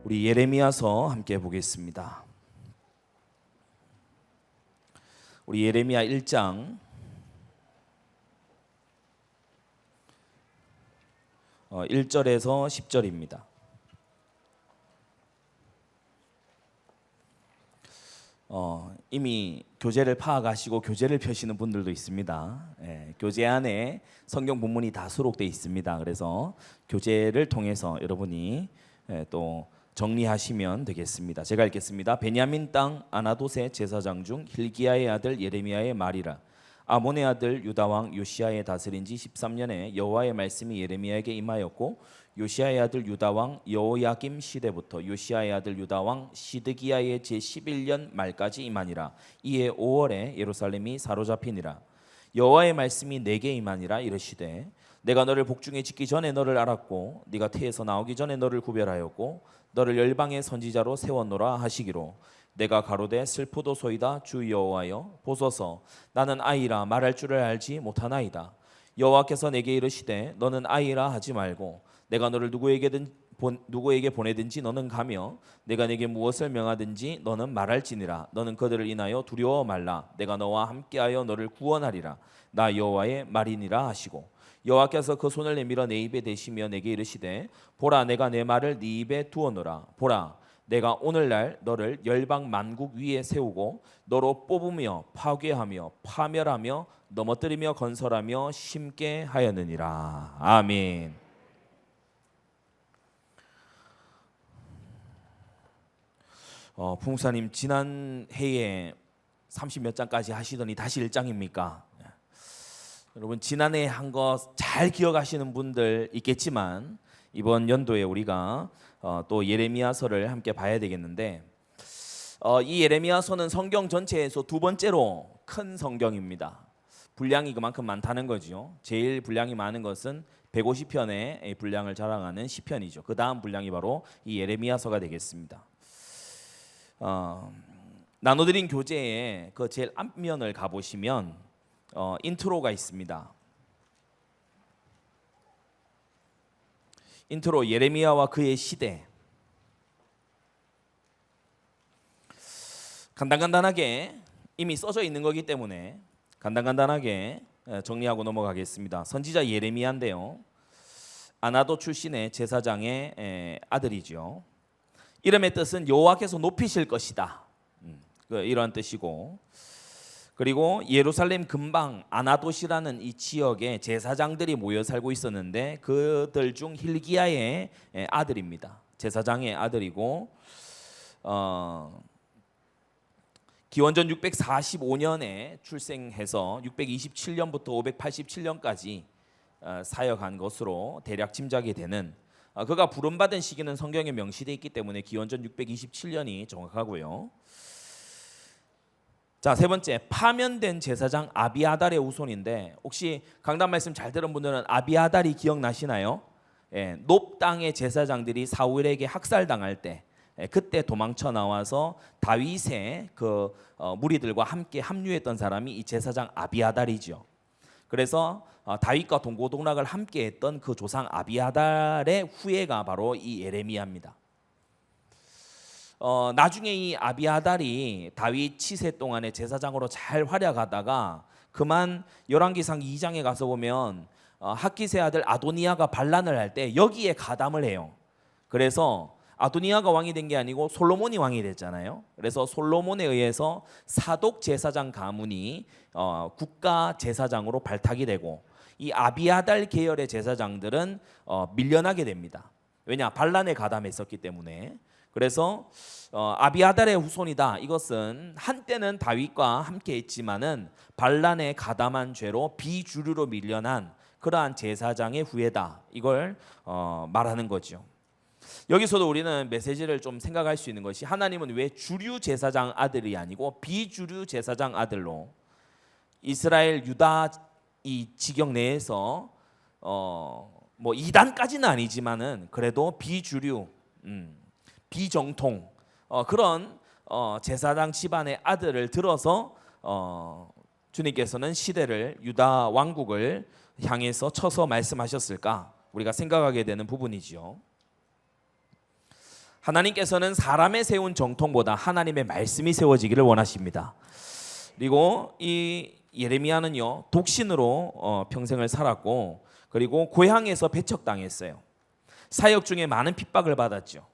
우리 예레미야서 함께 보겠습니다. 우리 예레미야 1장 1절에서 10절입니다. 이미 교재를 파악하시고 교재를 펴시는 분들도 있습니다. 교재 안에 성경 본문이 다 수록되어 있습니다. 그래서 교재를 통해서 여러분이 또 정리하시면 되겠습니다. 제가 읽겠습니다. 베냐민 땅 아나돗의 제사장 중 hil기야의 아들 예레미야의 말이라. 아몬의 아들 유다 왕 요시야의 다스린 지 13년에 여호와의 말씀이 예레미야에게 임하였고, 요시야의 아들 유다 왕 여호야김 시대부터 요시야의 아들 유다 왕 시드기야의 제11년 말까지 임하니라. 이에 5월에 예루살렘이 사로잡히니라. 여호와의 말씀이 내게 임하니라. 이르시되, 내가 너를 복중에 짓기 전에 너를 알았고, 네가 태에서 나오기 전에 너를 구별하였고, 너를 열방의 선지자로 세웠노라 하시기로, 내가 가로되 슬프도소이다. 주 여호와여, 보소서, 나는 아이라 말할 줄을 알지 못하나이다. 여호와께서 내게 이르시되, 너는 아이라 하지 말고 내가 너를 누구에게 보내든지 너는 가며, 내가 내게 무엇을 명하든지 너는 말할지니라. 너는 그들을 인하여 두려워 말라. 내가 너와 함께하여 너를 구원하리라. 나 여호와의 말이니라 하시고, 여호와께서 그 손을 내밀어 내 입에 대시며 내게 이르시되, 보라, 내가 내 말을 네 입에 두어노라. 보라, 내가 오늘날 너를 열방 만국 위에 세우고 너로 뽑으며 파괴하며 파멸하며 넘어뜨리며 건설하며 심게 하였느니라. 아멘. 부목사님, 지난 해에 30몇 장까지 하시더니 다시 1장입니까? 여러분, 지난해 한 거 잘 기억하시는 분들 있겠지만 이번 연도에 우리가 또 예레미야서를 함께 봐야 되겠는데, 이 예레미야서는 성경 전체에서 두 번째로 큰 성경입니다. 분량이 그만큼 많다는 거죠. 제일 분량이 많은 것은 150편의 분량을 자랑하는 시편이죠. 그 다음 분량이 바로 이 예레미야서가 되겠습니다. 나눠드린 교재에 그 제일 앞면을 가보시면 인트로가 있습니다. 인트로, 예레미야와 그의 시대. 간단하게 이미 써져 있는 거기 때문에 간단하게 정리하고 넘어가겠습니다. 선지자 예레미야인데요, 아나돗 출신의 제사장의 아들이죠. 이름의 뜻은 여호와께서 높이실 것이다, 이런 뜻이고, 그리고 예루살렘 근방 아나돗이라는 이 지역에 제사장들이 모여 살고 있었는데 그들 중 hil기야의 아들입니다. 제사장의 아들이고, 기원전 645년에 출생해서 627년부터 587년까지 사역한 것으로 대략 짐작이 되는, 그가 부름받은 시기는 성경에 명시되어 있기 때문에 기원전 627년이 정확하고요. 자, 세 번째, 파면된 제사장 아비아달의 후손인데, 혹시 강단 말씀 잘 들은 분들은 아비아달이 기억나시나요? 높 땅의 제사장들이 사울에게 학살당할 때 그때 도망쳐 나와서 다윗의 그 무리들과 함께 합류했던 사람이 이 제사장 아비아달이죠. 그래서 다윗과 동고동락을 함께했던 그 조상 아비아달의 후예가 바로 이 예레미야입니다. 나중에 이 아비아달이 다윗 치세 동안에 제사장으로 잘 활약하다가 그만 열왕기상 2장에 가서 보면 학기세 아들 아도니아가 반란을 할 때 여기에 가담을 해요. 그래서 아도니아가 왕이 된 게 아니고 솔로몬이 왕이 됐잖아요. 그래서 솔로몬에 의해서 사독 제사장 가문이 국가 제사장으로 발탁이 되고, 이 아비아달 계열의 제사장들은 밀려나게 됩니다. 왜냐? 반란에 가담했었기 때문에. 그래서 아비아달의 후손이다, 이것은 한때는 다윗과 함께 했지만은 반란에 가담한 죄로 비주류로 밀려난 그러한 제사장의 후예다, 이걸 말하는 거죠. 여기서도 우리는 메시지를 좀 생각할 수 있는 것이, 하나님은 왜 주류 제사장 아들이 아니고 비주류 제사장 아들로 이스라엘 유다 이 지경 내에서 뭐 이단까지는 아니지만은 그래도 비주류, 비정통 그런 제사장 집안의 아들을 들어서 주님께서는 시대를, 유다 왕국을 향해서 쳐서 말씀하셨을까, 우리가 생각하게 되는 부분이지요. 하나님께서는 사람의 세운 정통보다 하나님의 말씀이 세워지기를 원하십니다. 그리고 이 예레미야는요, 독신으로 평생을 살았고, 그리고 고향에서 배척당했어요. 사역 중에 많은 핍박을 받았죠.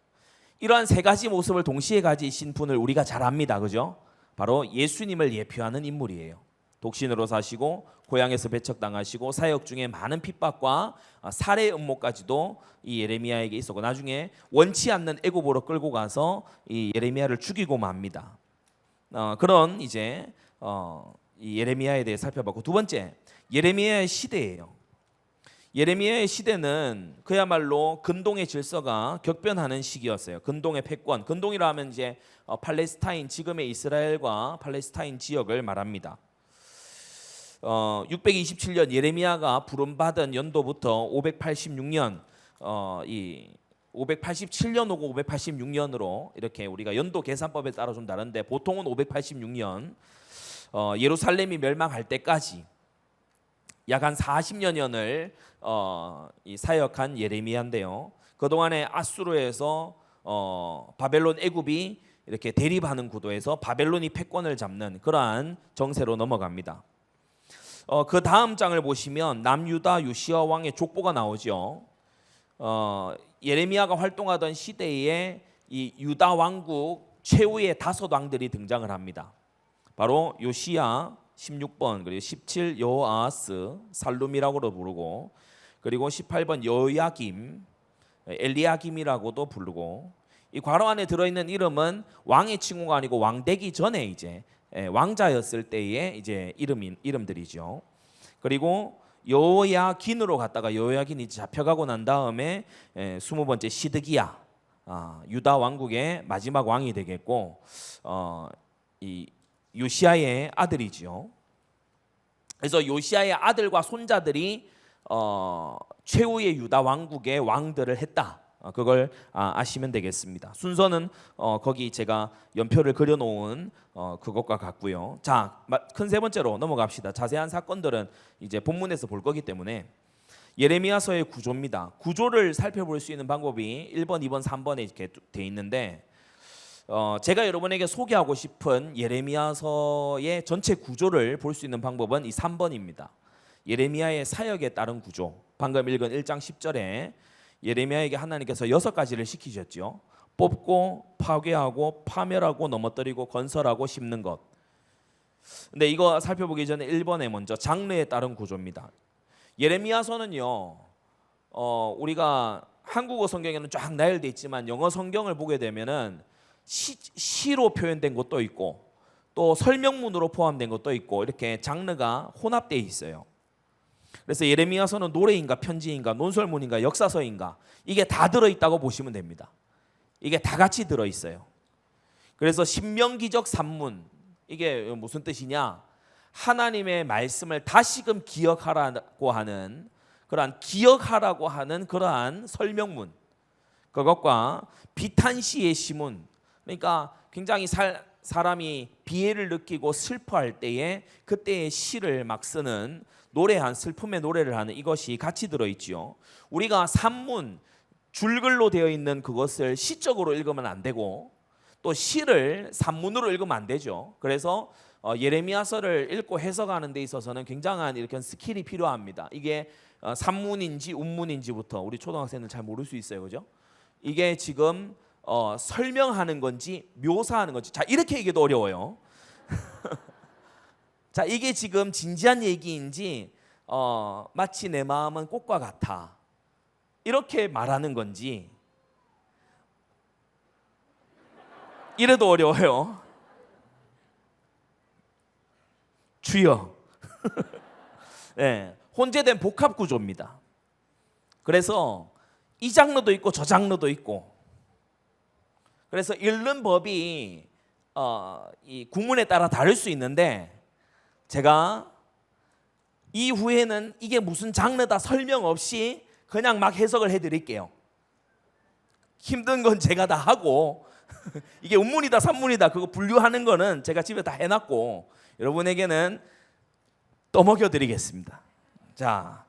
이러한 세 가지 모습을 동시에 가지신 분을 우리가 잘 압니다. 그죠? 바로 예수님을 예표하는 인물이에요. 독신으로 사시고 고향에서 배척당하시고 사역 중에 많은 핍박과 살해 음모까지도 이 예레미야에게 있었고, 나중에 원치 않는 애굽으로 끌고 가서 이 예레미야를 죽이고 맙니다. 그런 이제 이 예레미야에 대해 살펴봤고, 두 번째, 예레미야의 시대예요. 예레미야의 시대는 그야말로 근동의 질서가 격변하는 시기였어요. 근동의 패권, 근동이라 하면 이제 팔레스타인, 지금의 이스라엘과 팔레스타인 지역을 말합니다. 627년 예레미야가 부름받은 연도부터 586년, 이 587년 오고 586년으로 이렇게 우리가 연도 계산법에 따라 좀 다른데 보통은 586년, 예루살렘이 멸망할 때까지 약 한 40여년을 이 사역한 예레미야인데요. 그동안에 아수르에서 바벨론, 애굽이 이렇게 대립하는 구도에서 바벨론이 패권을 잡는 그러한 정세로 넘어갑니다. 그 다음 장을 보시면 남유다 요시야 왕의 족보가 나오죠. 예레미야가 활동하던 시대에 이 유다 왕국 최후의 5 왕들이 등장을 합니다. 바로 요시야 16번, 그리고 17 여호아하스, 살룸이라고도 부르고, 그리고 18번 여야김, 엘리야김이라고도 부르고, 이 괄호 안에 들어있는 이름은 왕의 칭호가 아니고 왕 되기 전에 이제 왕자였을 때의 이제 이름들이죠. 그리고 여호야긴으로 갔다가 여호야긴이 잡혀가고 난 다음에 20번째 시드기야, 유다 왕국의 마지막 왕이 되겠고, 이 요시야의 아들이지요. 그래서 요시야의 아들과 손자들이 최후의 유다 왕국의 왕들을 했다. 그걸 아시면 되겠습니다. 순서는 거기 제가 연표를 그려놓은 그것과 같고요. 자, 큰 세 번째로 넘어갑시다. 자세한 사건들은 이제 본문에서 볼 거기 때문에 예레미야서의 구조입니다. 구조를 살펴볼 수 있는 방법이 1번, 2번, 3번에 이렇게 돼 있는데, 제가 여러분에게 소개하고 싶은 예레미야서의 전체 구조를 볼 수 있는 방법은 이 3번입니다. 예레미야의 사역에 따른 구조. 방금 읽은 1장 10절에 예레미야에게 하나님께서 6가지를 시키셨죠. 뽑고 파괴하고 파멸하고 넘어뜨리고 건설하고 심는 것. 근데 이거 살펴보기 전에 1번에 먼저 장르에 따른 구조입니다. 예레미야서는요, 우리가 한국어 성경에는 쫙 나열돼 있지만 영어 성경을 보게 되면은 시로 표현된 것도 있고 또 설명문으로 포함된 것도 있고 이렇게 장르가 혼합되어 있어요. 그래서 예레미야서는 노래인가 편지인가 논설문인가 역사서인가 이게 다 들어있다고 보시면 됩니다. 이게 다 같이 들어있어요. 그래서 신명기적 산문, 이게 무슨 뜻이냐, 하나님의 말씀을 다시금 기억하라고 하는 그러한 설명문, 그것과 비탄시의 시문, 그러니까 굉장히 사람이 비애를 느끼고 슬퍼할 때에 그때의 시를 막 쓰는, 노래한 슬픔의 노래를 하는, 이것이 같이 들어있지요. 우리가 산문, 줄글로 되어 있는 그것을 시적으로 읽으면 안 되고 또 시를 산문으로 읽으면 안 되죠. 그래서 예레미야서를 읽고 해석하는 데 있어서는 굉장한 이렇게 스킬이 필요합니다. 이게 산문인지 운문인지부터 우리 초등학생들 잘 모를 수 있어요, 그죠? 이게 지금 설명하는 건지 묘사하는 건지, 자 이렇게 얘기도 어려워요. 자, 이게 지금 진지한 얘기인지 마치 내 마음은 꽃과 같아 이렇게 말하는 건지, 이래도 어려워요. 주여. 네, 혼재된 복합 구조입니다. 그래서 이 장르도 있고 저 장르도 있고, 그래서 읽는 법이 이 구문에 따라 다를 수 있는데, 제가 이후에는 이게 무슨 장르다 설명 없이 그냥 막 해석을 해드릴게요. 힘든 건 제가 다 하고 이게 운문이다 산문이다 그거 분류하는 거는 제가 집에 다 해놨고 여러분에게는 떠먹여 드리겠습니다. 자,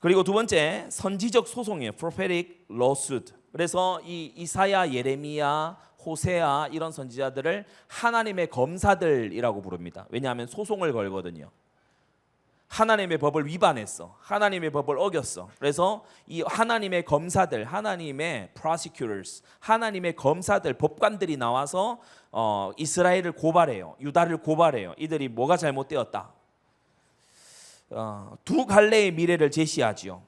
그리고 두 번째 선지적 소송이에요. prophetic lawsuit. 그래서 이 이사야, 예레미야, 호세아 이런 선지자들을 하나님의 검사들이라고 부릅니다. 왜냐하면 소송을 걸거든요. 하나님의 법을 위반했어. 하나님의 법을 어겼어. 그래서 이 하나님의 검사들, 하나님의 prosecutors, 하나님의 검사들, 법관들이 나와서 이스라엘을 고발해요. 유다를 고발해요. 이들이 뭐가 잘못되었다. 두 갈래의 미래를 제시하지요.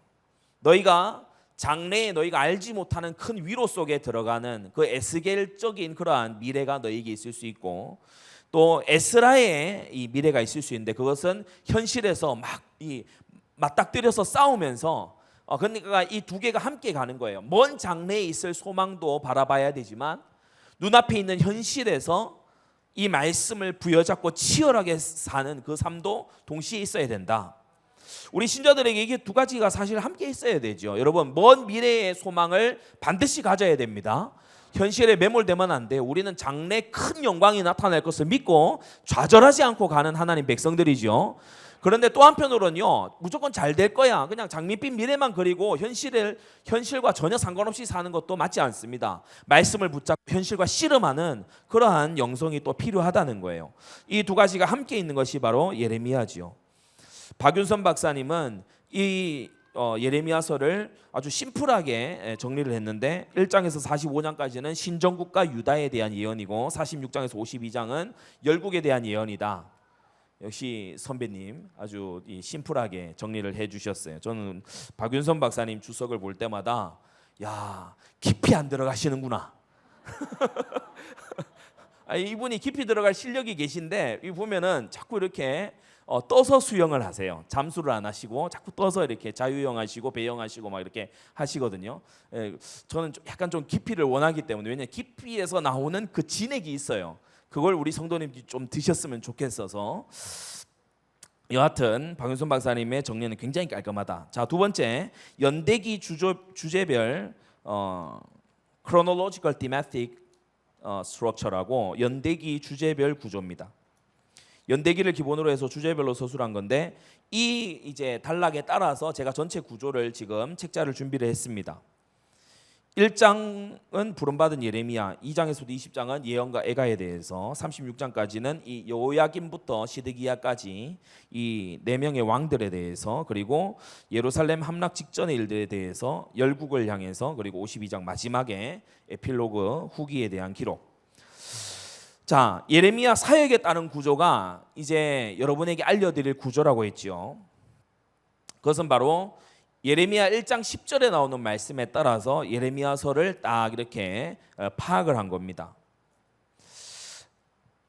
너희가 장래에 너희가 알지 못하는 큰 위로 속에 들어가는 그 에스겔적인 그러한 미래가 너희에게 있을 수 있고, 또 에스라의 이 미래가 있을 수 있는데, 그것은 현실에서 막 맞닥뜨려서 싸우면서 그러니까 이 두 개가 함께 가는 거예요. 먼 장래에 있을 소망도 바라봐야 되지만 눈앞에 있는 현실에서 이 말씀을 부여잡고 치열하게 사는 그 삶도 동시에 있어야 된다. 우리 신자들에게 이게 두 가지가 사실 함께 있어야 되죠. 여러분, 먼 미래의 소망을 반드시 가져야 됩니다. 현실에 매몰되면 안 돼요. 우리는 장래 큰 영광이 나타날 것을 믿고 좌절하지 않고 가는 하나님 백성들이죠. 그런데 또 한편으로는요, 무조건 잘 될 거야, 그냥 장밋빛 미래만 그리고 현실과 전혀 상관없이 사는 것도 맞지 않습니다. 말씀을 붙잡고 현실과 씨름하는 그러한 영성이 또 필요하다는 거예요. 이 두 가지가 함께 있는 것이 바로 예레미야지요. 박윤선 박사님은 이 예레미야서를 아주 심플하게 정리를 했는데, 1장에서 45장까지는 신정국과 유다에 대한 예언이고 46장에서 52장은 열국에 대한 예언이다. 역시 선배님 아주 심플하게 정리를 해주셨어요. 저는 박윤선 박사님 주석을 볼 때마다 야, 깊이 안 들어가시는구나. 이분이 깊이 들어갈 실력이 계신데, 이 보면은 자꾸 이렇게 떠서 수영을 하세요. 잠수를 안 하시고 자꾸 떠서 이렇게 자유형하시고 배영하시고 막 이렇게 하시거든요. 저는 약간 좀 깊이를 원하기 때문에, 왜냐하면 깊이에서 나오는 그 진액이 있어요. 그걸 우리 성도님들이 좀 드셨으면 좋겠어서. 여하튼 박윤선 박사님의 정리는 굉장히 깔끔하다. 자, 두 번째, 연대기 주제별 chronological thematic structure라고 연대기 주제별 구조입니다. 연대기를 기본으로 해서 주제별로 서술한 건데, 이 이제 단락에 따라서 제가 전체 구조를 지금 책자를 준비를 했습니다. 1장은 부름받은 예레미야, 2장에서도 20장은 예언과 애가에 대해서, 36장까지는 이 여호야김부터 시드기야까지 이 네 명의 왕들에 대해서, 그리고 예루살렘 함락 직전의 일들에 대해서, 열국을 향해서, 그리고 52장 마지막에 에필로그 후기에 대한 기록. 자, 예레미야 사역에 따른 구조가 이제 여러분에게 알려드릴 구조라고 했죠. 그것은 바로 예레미야 1장 10절에 나오는 말씀에 따라서 예레미야서를 딱 이렇게 파악을 한 겁니다.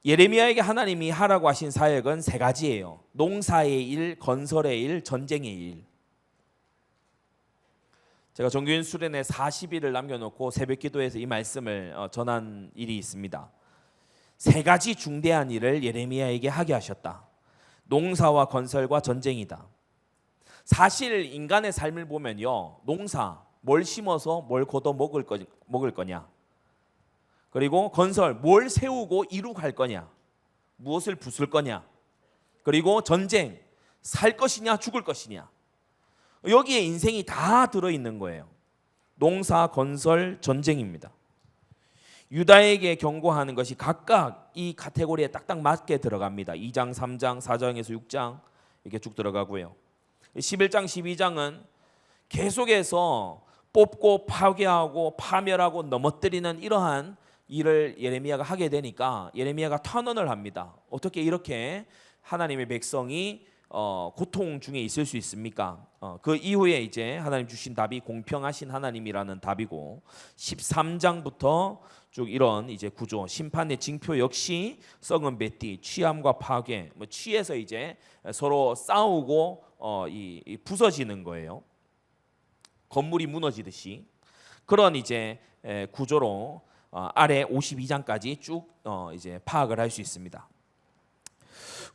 예레미야에게 하나님이 하라고 하신 사역은 세 가지예요. 농사의 일, 건설의 일, 전쟁의 일. 제가 정규인 수련회 40일을 남겨놓고 새벽기도에서 이 말씀을 전한 일이 있습니다. 세 가지 중대한 일을 예레미야에게 하게 하셨다. 농사와 건설과 전쟁이다. 사실 인간의 삶을 보면요, 농사, 뭘 심어서 뭘 거둬 먹을 거냐, 그리고 건설, 뭘 세우고 이루갈 거냐, 무엇을 부술 거냐, 그리고 전쟁, 살 것이냐 죽을 것이냐, 여기에 인생이 다 들어있는 거예요. 농사, 건설, 전쟁입니다. 유다에게 경고하는 것이 각각 이 카테고리에 딱딱 맞게 들어갑니다. 2장, 3장, 4장에서 6장 이렇게 쭉 들어가고요. 11장, 12장은 계속해서 뽑고 파괴하고 파멸하고 넘어뜨리는 이러한 일을 예레미야가 하게 되니까 예레미야가 탄원을 합니다. 어떻게 이렇게 하나님의 백성이 고통 중에 있을 수 있습니까? 그 이후에 이제 하나님 주신 답이 공평하신 하나님이라는 답이고, 13장부터 쭉 이런 이제 구조, 심판의 징표 역시 썩은 뱃띠, 취함과 파괴, 취해서 이제 서로 싸우고 이 부서지는 거예요. 건물이 무너지듯이 그런 이제 구조로 아래 52장까지 쭉 이제 파악을 할 수 있습니다.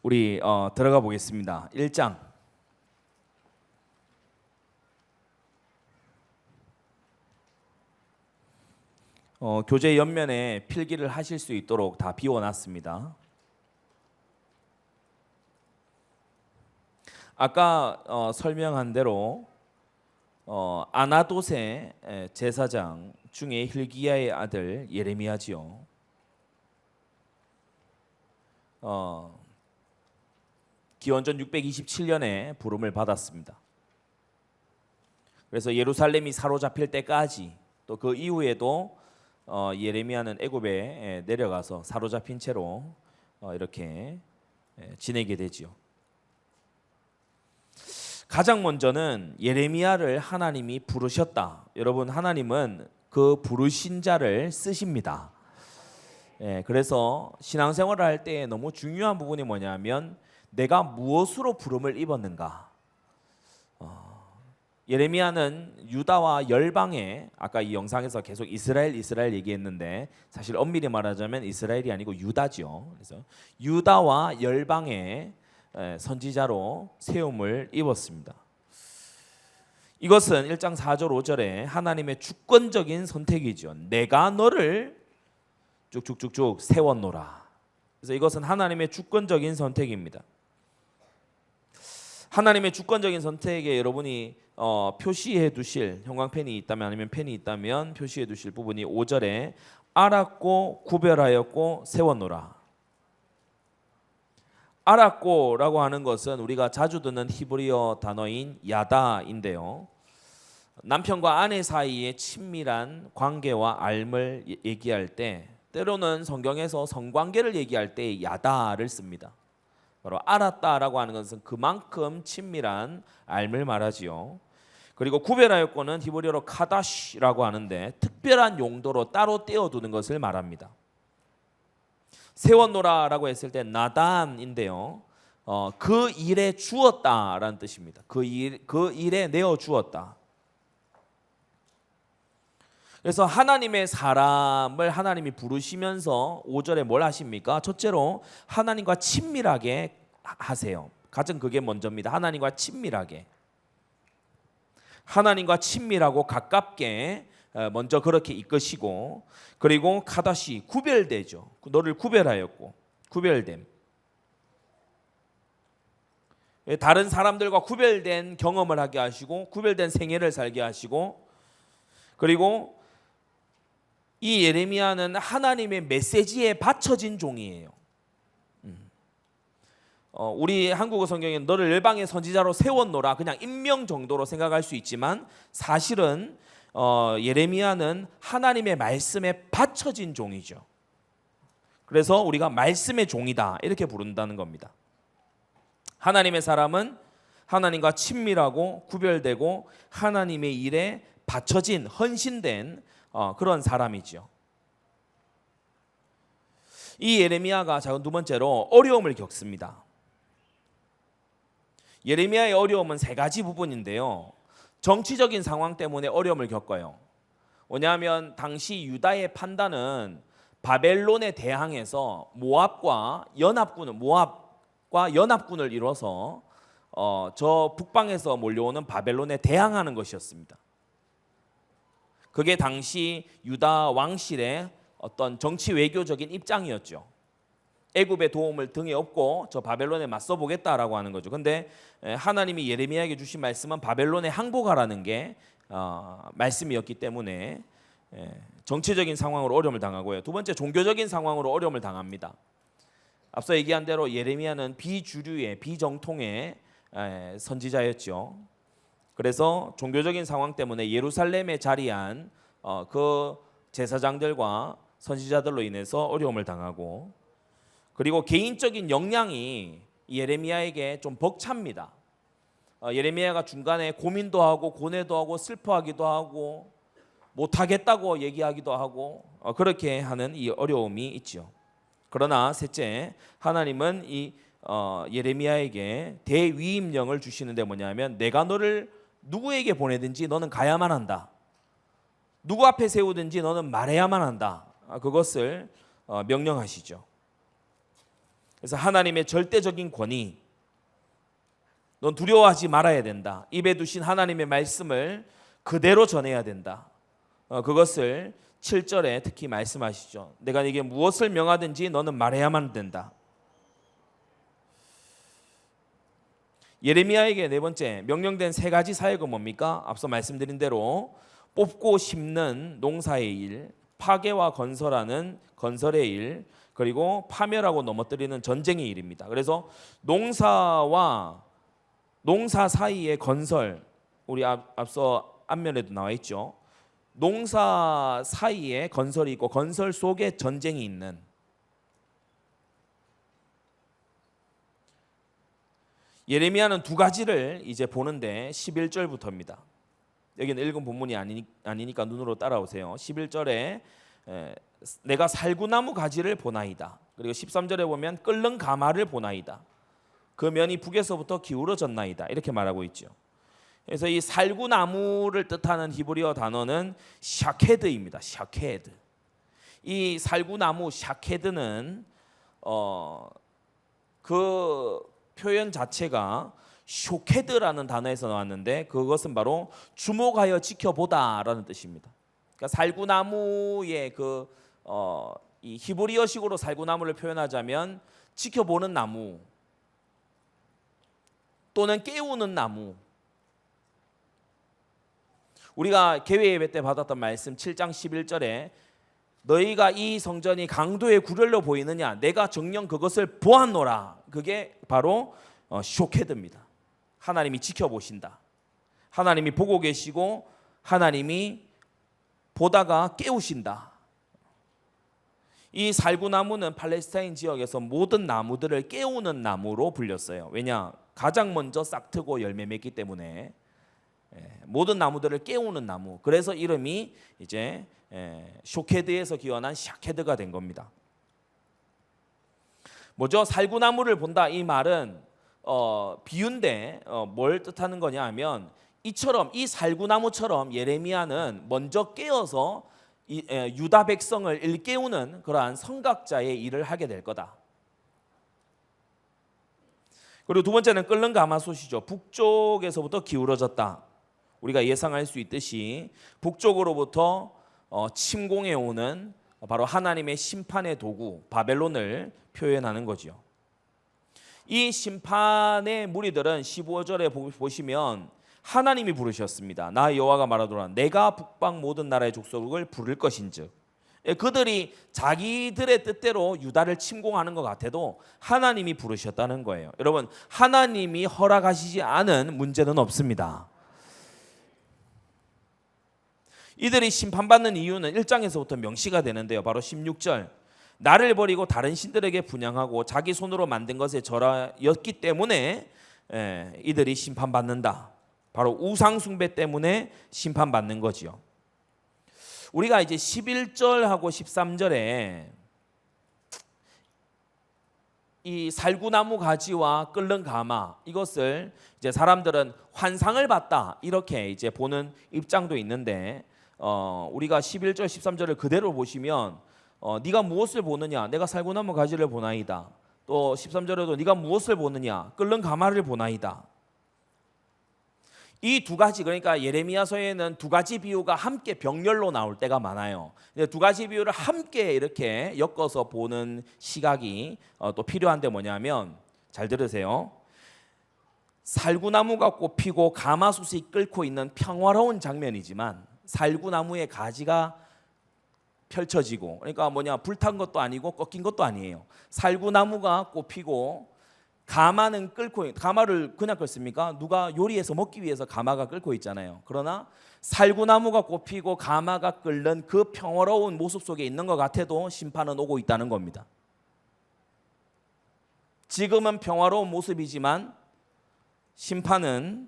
우리 들어가 보겠습니다. 1장. 교재 옆면에 필기를 하실 수 있도록 다 비워놨습니다. 아까 설명한 대로 아나돗의 제사장 중에 hil기야의 아들 예레미야지요. 기원전 627년에 부름을 받았습니다. 그래서 예루살렘이 사로잡힐 때까지 또 그 이후에도 예레미야는 애굽에 내려가서 사로잡힌 채로 이렇게 지내게 되지요. 가장 먼저는 예레미야를 하나님이 부르셨다. 여러분, 하나님은 그 부르신 자를 쓰십니다. 그래서 신앙생활을 할 때 너무 중요한 부분이 뭐냐면 내가 무엇으로 부름을 입었는가. 예레미야는 유다와 열방에, 아까 이 영상에서 계속 이스라엘 얘기했는데 사실 엄밀히 말하자면 이스라엘이 아니고 유다죠. 그래서 유다와 열방의 선지자로 세움을 입었습니다. 이것은 1장 4절 5절에 하나님의 주권적인 선택이죠. 내가 너를 쭉쭉쭉쭉 세웠노라. 그래서 이것은 하나님의 주권적인 선택입니다. 하나님의 주권적인 선택에 여러분이 표시해 두실, 형광펜이 있다면 아니면 펜이 있다면 표시해 두실 부분이 5절에 알았고 구별하였고 세웠노라. 알았고라고 하는 것은 우리가 자주 듣는 히브리어 단어인 야다인데요. 남편과 아내 사이의 친밀한 관계와 알을 얘기할 때 때로는 성경에서 성관계를 얘기할 때 야다를 씁니다. 바로 알았다라고 하는 것은 그만큼 친밀한 알을 말하지요. 그리고 구별하였고는 히브리어로 카다시라고 하는데 특별한 용도로 따로 떼어두는 것을 말합니다. 세웠노라라고 했을 때 나단인데요. 그 일에 주었다라는 뜻입니다. 그 일에 내어 주었다. 그래서 하나님의 사람을 하나님이 부르시면서 5절에 뭘 하십니까? 첫째로 하나님과 친밀하게 하세요. 가장 그게 먼저입니다. 하나님과 친밀하게. 하나님과 친밀하고 가깝게 먼저 그렇게 이끄시고, 그리고 카다시 구별되죠. 너를 구별하였고, 구별됨. 다른 사람들과 구별된 경험을 하게 하시고 구별된 생애를 살게 하시고, 그리고 이 예레미야는 하나님의 메시지에 받쳐진 종이에요. 우리 한국어 성경에 너를 열방의 선지자로 세웠노라 그냥 임명 정도로 생각할 수 있지만 사실은 예레미야는 하나님의 말씀에 받쳐진 종이죠. 그래서 우리가 말씀의 종이다 이렇게 부른다는 겁니다. 하나님의 사람은 하나님과 친밀하고 구별되고 하나님의 일에 받쳐진 헌신된 그런 사람이죠. 이 예레미야가 두 번째로 어려움을 겪습니다. 예레미야의 어려움은 세 가지 부분인데요. 정치적인 상황 때문에 어려움을 겪어요. 왜냐하면 당시 유다의 판단은 바벨론에 대항해서 모압과 연합군을 이뤄서 저 북방에서 몰려오는 바벨론에 대항하는 것이었습니다. 그게 당시 유다 왕실의 어떤 정치 외교적인 입장이었죠. 애굽의 도움을 등에 업고 저 바벨론에 맞서 보겠다라고 하는 거죠. 근데 하나님이 예레미야에게 주신 말씀은 바벨론에 항복하라는 게 말씀이었기 때문에 정치적인 상황으로 어려움을 당하고요. 두 번째, 종교적인 상황으로 어려움을 당합니다. 앞서 얘기한 대로 예레미야는 비주류의 비정통의 선지자였죠. 그래서 종교적인 상황 때문에 예루살렘에 자리한 그 제사장들과 선지자들로 인해서 어려움을 당하고, 그리고 개인적인 역량이 예레미야에게 좀 벅찹니다. 예레미야가 중간에 고민도 하고 고뇌도 하고 슬퍼하기도 하고 못하겠다고 얘기하기도 하고 그렇게 하는 이 어려움이 있죠. 그러나 셋째, 하나님은 이 예레미야에게 대위임령을 주시는데 뭐냐면 내가 너를 누구에게 보내든지 너는 가야만 한다. 누구 앞에 세우든지 너는 말해야만 한다. 그것을 명령하시죠. 그래서 하나님의 절대적인 권위, 넌 두려워하지 말아야 된다. 입에 두신 하나님의 말씀을 그대로 전해야 된다. 그것을 7절에 특히 말씀하시죠. 내가 네게 무엇을 명하든지 너는 말해야만 된다. 예레미야에게 네 번째 명령된 세 가지 사역은 뭡니까? 앞서 말씀드린 대로 뽑고 심는 농사의 일, 파괴와 건설하는 건설의 일, 그리고 파멸하고 넘어뜨리는 전쟁의 일입니다. 그래서 농사와 농사 사이의 건설, 우리 앞서 앞면에도 나와 있죠. 농사 사이에 건설이 있고 건설 속에 전쟁이 있는, 예레미야는 두 가지를 이제 보는데 11절부터입니다. 여기는 읽은 본문이 아니니까 눈으로 따라오세요. 11절에 내가 살구나무 가지를 보나이다. 그리고 13절에 보면 끓는 가마를 보나이다. 그 면이 북에서부터 기울어졌나이다. 이렇게 말하고 있죠. 그래서 이 살구나무를 뜻하는 히브리어 단어는 샤케드입니다. 샤케드. 이 살구나무 샤케드는 그 표현 자체가 쇼케드라는 단어에서 나왔는데 그것은 바로 주목하여 지켜보다라는 뜻입니다. 그러니까 살구나무의 이 히브리어식으로 살구나무를 표현하자면 지켜보는 나무 또는 깨우는 나무. 우리가 개회 예배 때 받았던 말씀 7장 11절에 너희가 이 성전이 강도의 구렬로 보이느냐 내가 정녕 그것을 보았노라. 그게 바로 쇼케드입니다. 하나님이 지켜보신다. 하나님이 보고 계시고 하나님이 보다가 깨우신다. 이 살구나무는 팔레스타인 지역에서 모든 나무들을 깨우는 나무로 불렸어요. 왜냐? 가장 먼저 싹트고 열매 맺기 때문에 모든 나무들을 깨우는 나무. 그래서 이름이 이제 쇼케드에서 기원한 샤케드가 된 겁니다. 뭐죠? 살구나무를 본다 이 말은 비유인데 뭘 뜻하는 거냐 하면 이처럼 이 살구나무처럼 예레미야는 먼저 깨어서 유다 백성을 일깨우는 그러한 선각자의 일을 하게 될 거다. 그리고 두 번째는 끓는 가마솥이죠. 북쪽에서부터 기울어졌다. 우리가 예상할 수 있듯이 북쪽으로부터 침공해 오는 바로 하나님의 심판의 도구 바벨론을 표현하는 거죠. 이 심판의 무리들은 15절에 보시면 하나님이 부르셨습니다. 나 여호와가 말하노라 내가 북방 모든 나라의 족속을 부를 것인즉. 그들이 자기들의 뜻대로 유다를 침공하는 것 같아도 하나님이 부르셨다는 거예요. 여러분, 하나님이 허락하시지 않은 문제는 없습니다. 이들이 심판받는 이유는 1장에서부터 명시가 되는데요. 바로 16절 나를 버리고 다른 신들에게 분향하고 자기 손으로 만든 것에 절하였기 때문에 이들이 심판받는다. 바로 우상 숭배 때문에 심판받는 거지요. 우리가 이제 11절하고 13절에 이 살구나무 가지와 끓는 가마 이것을 이제 사람들은 환상을 봤다 이렇게 이제 보는 입장도 있는데 우리가 11절 13절을 그대로 보시면 네가 무엇을 보느냐 내가 살구나무 가지를 보나이다. 또 13절에도 네가 무엇을 보느냐 끓는 가마를 보나이다. 이 두 가지, 그러니까 예레미야서에는 두 가지 비유가 함께 병렬로 나올 때가 많아요. 두 가지 비유를 함께 이렇게 엮어서 보는 시각이 또 필요한데 뭐냐면 잘 들으세요. 살구나무가 꽃피고 가마솥이 끓고 있는 평화로운 장면이지만 살구나무의 가지가 펼쳐지고, 그러니까 불탄 것도 아니고 꺾인 것도 아니에요. 살구나무가 꽃피고 가마는 끓고, 가마를 그냥 끓습니까? 누가 요리해서 먹기 위해서 가마가 끓고 있잖아요. 그러나 살구나무가 꽃피고 가마가 끓는 그 평화로운 모습 속에 있는 것 같아도 심판은 오고 있다는 겁니다. 지금은 평화로운 모습이지만 심판은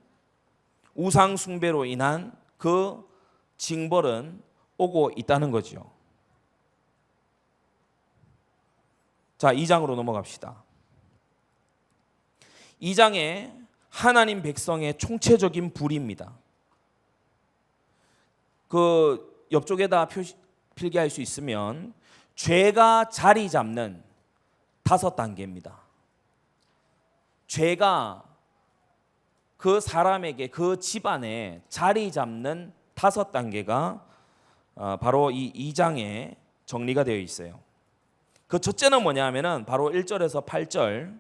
우상 숭배로 인한 그 징벌은 오고 있다는 거죠. 자, 2장으로 넘어갑시다. 2장에 하나님 백성의 총체적인 불의입니다. 그 옆쪽에다 필기할 수 있으면 죄가 자리 잡는 5단계입니다. 죄가 그 사람에게 그 집안에 자리 잡는 5단계가 바로 이 2장에 정리가 되어 있어요. 그 첫째는 뭐냐 하면은 바로 1절에서 8절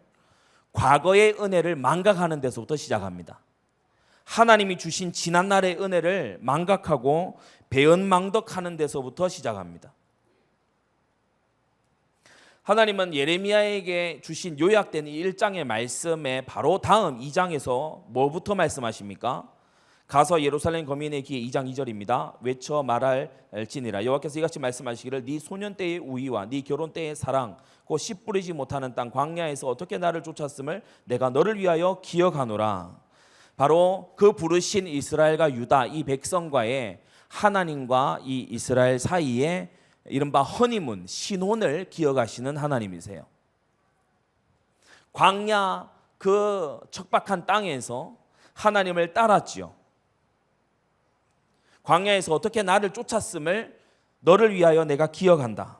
과거의 은혜를 망각하는 데서부터 시작합니다. 하나님이 주신 지난날의 은혜를 망각하고 배은망덕하는 데서부터 시작합니다. 하나님은 예레미야에게 주신 요약된 이 1장의 말씀에 바로 다음 2장에서 뭐부터 말씀하십니까? 가서 예루살렘 거민의 귀에 2장 2절입니다. 외쳐 말할지니라. 여호와께서 이같이 말씀하시기를 네 소년 때의 우위와 네 결혼 때의 사랑 곧 씨 뿌리지 못하는 땅 광야에서 어떻게 나를 쫓았음을 내가 너를 위하여 기억하노라. 바로 그 부르신 이스라엘과 유다 이 백성과의 하나님과 이 이스라엘 사이에 이른바 허니문 신혼을 기억하시는 하나님이세요. 광야 그 척박한 땅에서 하나님을 따랐지요. 광야에서 어떻게 나를 쫓았음을 너를 위하여 내가 기억한다.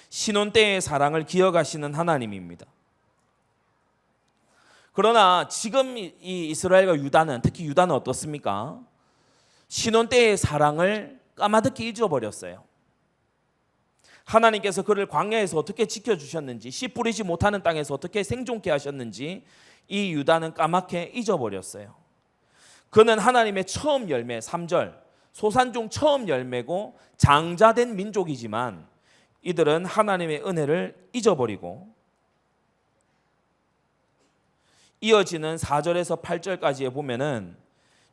신혼 때의 사랑을 기억하시는 하나님입니다. 그러나 지금 이 이스라엘과 유다는, 특히 유다는 어떻습니까? 신혼 때의 사랑을 까마득히 잊어버렸어요. 하나님께서 그를 광야에서 어떻게 지켜주셨는지, 씨 뿌리지 못하는 땅에서 어떻게 생존케 하셨는지 이 유다는 까맣게 잊어버렸어요. 그는 하나님의 처음 열매 3절 소산 중 처음 열매고 장자된 민족이지만 이들은 하나님의 은혜를 잊어버리고 이어지는 4절에서 8절까지에 보면은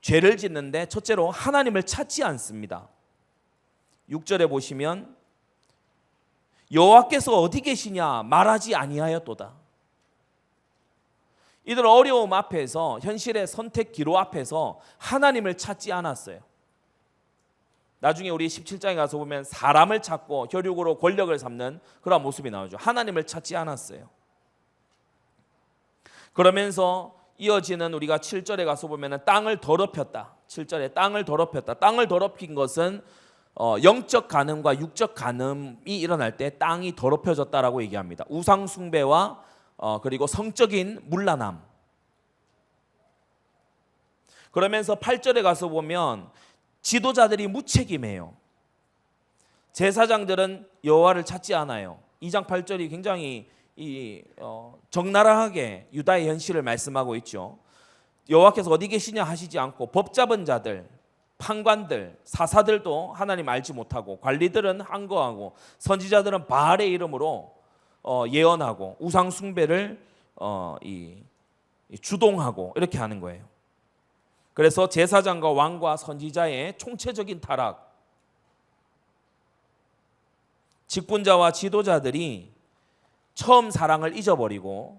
죄를 짓는데 첫째로 하나님을 찾지 않습니다. 6절에 보시면 여호와께서 어디 계시냐 말하지 아니하였도다. 이들 어려움 앞에서 현실의 선택 기로 앞에서 하나님을 찾지 않았어요. 나중에 우리 17장에 가서 보면 사람을 찾고 혈육으로 권력을 삼는 그런 모습이 나오죠. 하나님을 찾지 않았어요. 그러면서 이어지는 우리가 7절에 가서 보면 땅을 더럽혔다. 7절에 땅을 더럽혔다. 땅을 더럽힌 것은 영적 간음과 육적 간음이 일어날 때 땅이 더럽혀졌다라고 얘기합니다. 우상 숭배와 그리고 성적인 문란함. 그러면서 8절에 가서 보면 지도자들이 무책임해요. 제사장들은 여호와를 찾지 않아요. 2장 8절이 굉장히 적나라하게 유다의 현실을 말씀하고 있죠. 여호와께서 어디 계시냐 하시지 않고 법잡은 자들, 판관들, 사사들도 하나님 알지 못하고 관리들은 항거하고 선지자들은 바알의 이름으로 예언하고 우상 숭배를 주동하고 이렇게 하는 거예요. 그래서 제사장과 왕과 선지자의 총체적인 타락, 직분자와 지도자들이 처음 사랑을 잊어버리고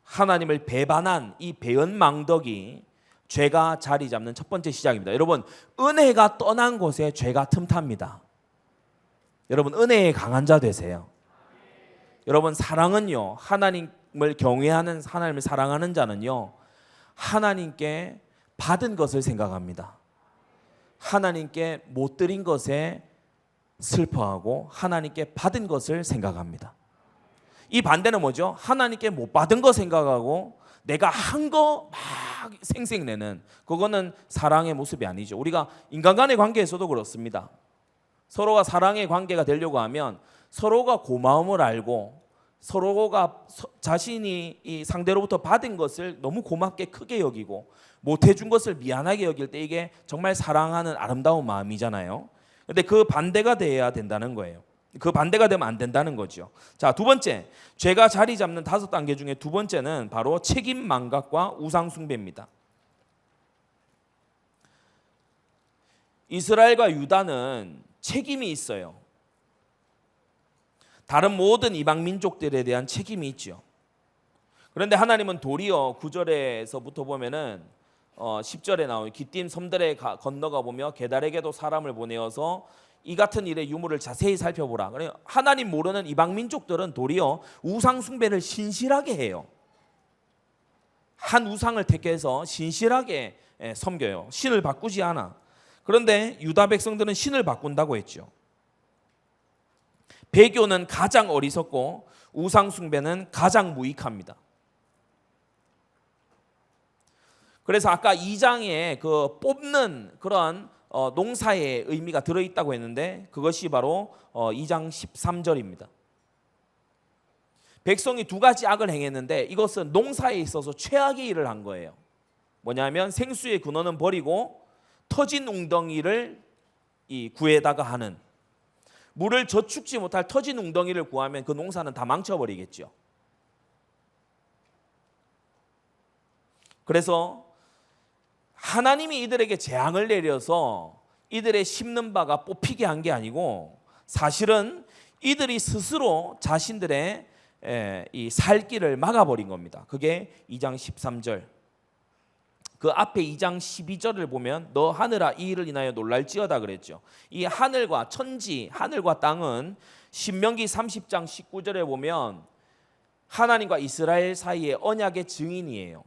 하나님을 배반한 이 배은망덕이 죄가 자리 잡는 첫 번째 시작입니다. 여러분, 은혜가 떠난 곳에 죄가 틈탑니다. 여러분, 은혜에 강한 자 되세요. 여러분, 사랑은요, 하나님을 경외하는, 하나님을 사랑하는 자는요, 하나님께 받은 것을 생각합니다. 하나님께 못 드린 것에 슬퍼하고 하나님께 받은 것을 생각합니다. 이 반대는 뭐죠? 하나님께 못 받은 거 생각하고 내가 한 거 막 생색내는, 그거는 사랑의 모습이 아니죠. 우리가 인간간의 관계에서도 그렇습니다. 서로가 사랑의 관계가 되려고 하면 서로가 고마움을 알고 서로가 자신이 이 상대로부터 받은 것을 너무 고맙게 크게 여기고 못 해준 것을 미안하게 여길 때 이게 정말 사랑하는 아름다운 마음이잖아요. 근데 그 반대가 돼야 된다는 거예요. 그 반대가 되면 안 된다는 거죠. 자, 두 번째, 죄가 자리 잡는 5단계 중에 두 번째는 바로 책임 망각과 우상 숭배입니다. 이스라엘과 유다는 책임이 있어요. 다른 모든 이방 민족들에 대한 책임이 있죠. 그런데 하나님은 도리어 9절에서부터 보면은 10절에 나오는 기띔 섬들에 건너가 보며 게달에게도 사람을 보내어서 이 같은 일의 유무를 자세히 살펴보라. 하나님 모르는 이방 민족들은 도리어 우상 숭배를 신실하게 해요. 한 우상을 택해서 신실하게 섬겨요. 신을 바꾸지 않아. 그런데 유다 백성들은 신을 바꾼다고 했죠. 배교는 가장 어리석고 우상 숭배는 가장 무익합니다. 그래서 아까 2장에 그 뽑는 그런 농사의 의미가 들어있다고 했는데 그것이 바로 2장 13절입니다. 백성이 두 가지 악을 행했는데 이것은 농사에 있어서 최악의 일을 한 거예요. 뭐냐면 생수의 근원은 버리고 터진 웅덩이를 이 구에다가 하는, 물을 저축지 못할 터진 웅덩이를 구하면 그 농사는 다 망쳐버리겠죠. 그래서 하나님이 이들에게 재앙을 내려서 이들의 심는 바가 뽑히게 한 게 아니고 사실은 이들이 스스로 자신들의 이 살 길을 막아버린 겁니다. 그게 2장 13절. 그 앞에 2장 12절을 보면 너 하늘아 이 일을 인하여 놀랄지어다 그랬죠. 이 하늘과 천지, 하늘과 땅은 신명기 30장 19절에 보면 하나님과 이스라엘 사이의 언약의 증인이에요.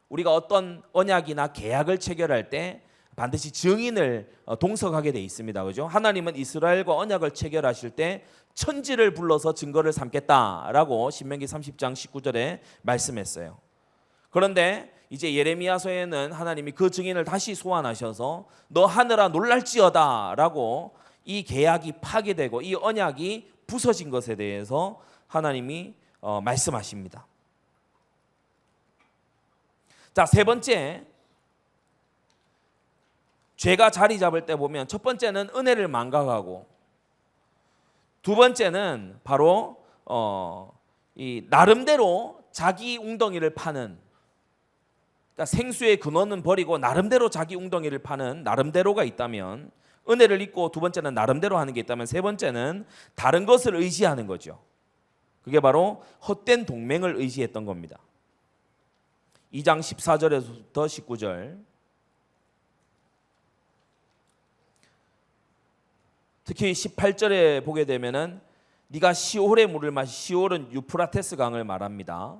우리가 어떤 언약이나 계약을 체결할 때 반드시 증인을 동석하게 돼 있습니다. 그죠? 하나님은 이스라엘과 언약을 체결하실 때 천지를 불러서 증거를 삼겠다라고 신명기 30장 19절에 말씀했어요. 그런데 이제 예레미야서에는 하나님이 그 증인을 다시 소환하셔서 너 하늘아 놀랄지어다라고 이 계약이 파괴되고 이 언약이 부서진 것에 대해서 하나님이 말씀하십니다. 자, 세 번째, 죄가 자리 잡을 때 보면 첫 번째는 은혜를 망각하고, 두 번째는 바로 이 나름대로 자기 웅덩이를 파는, 그러니까 생수의 근원은 버리고 나름대로 자기 웅덩이를 파는 나름대로가 있다면, 은혜를 잊고 두 번째는 나름대로 하는 게 있다면, 세 번째는 다른 것을 의지하는 거죠. 그게 바로 헛된 동맹을 의지했던 겁니다. 2장 14절에서부터 19절. 특히 18절에 보게 되면은 네가 시올의 물을 마시, 시올은 유프라테스 강을 말합니다.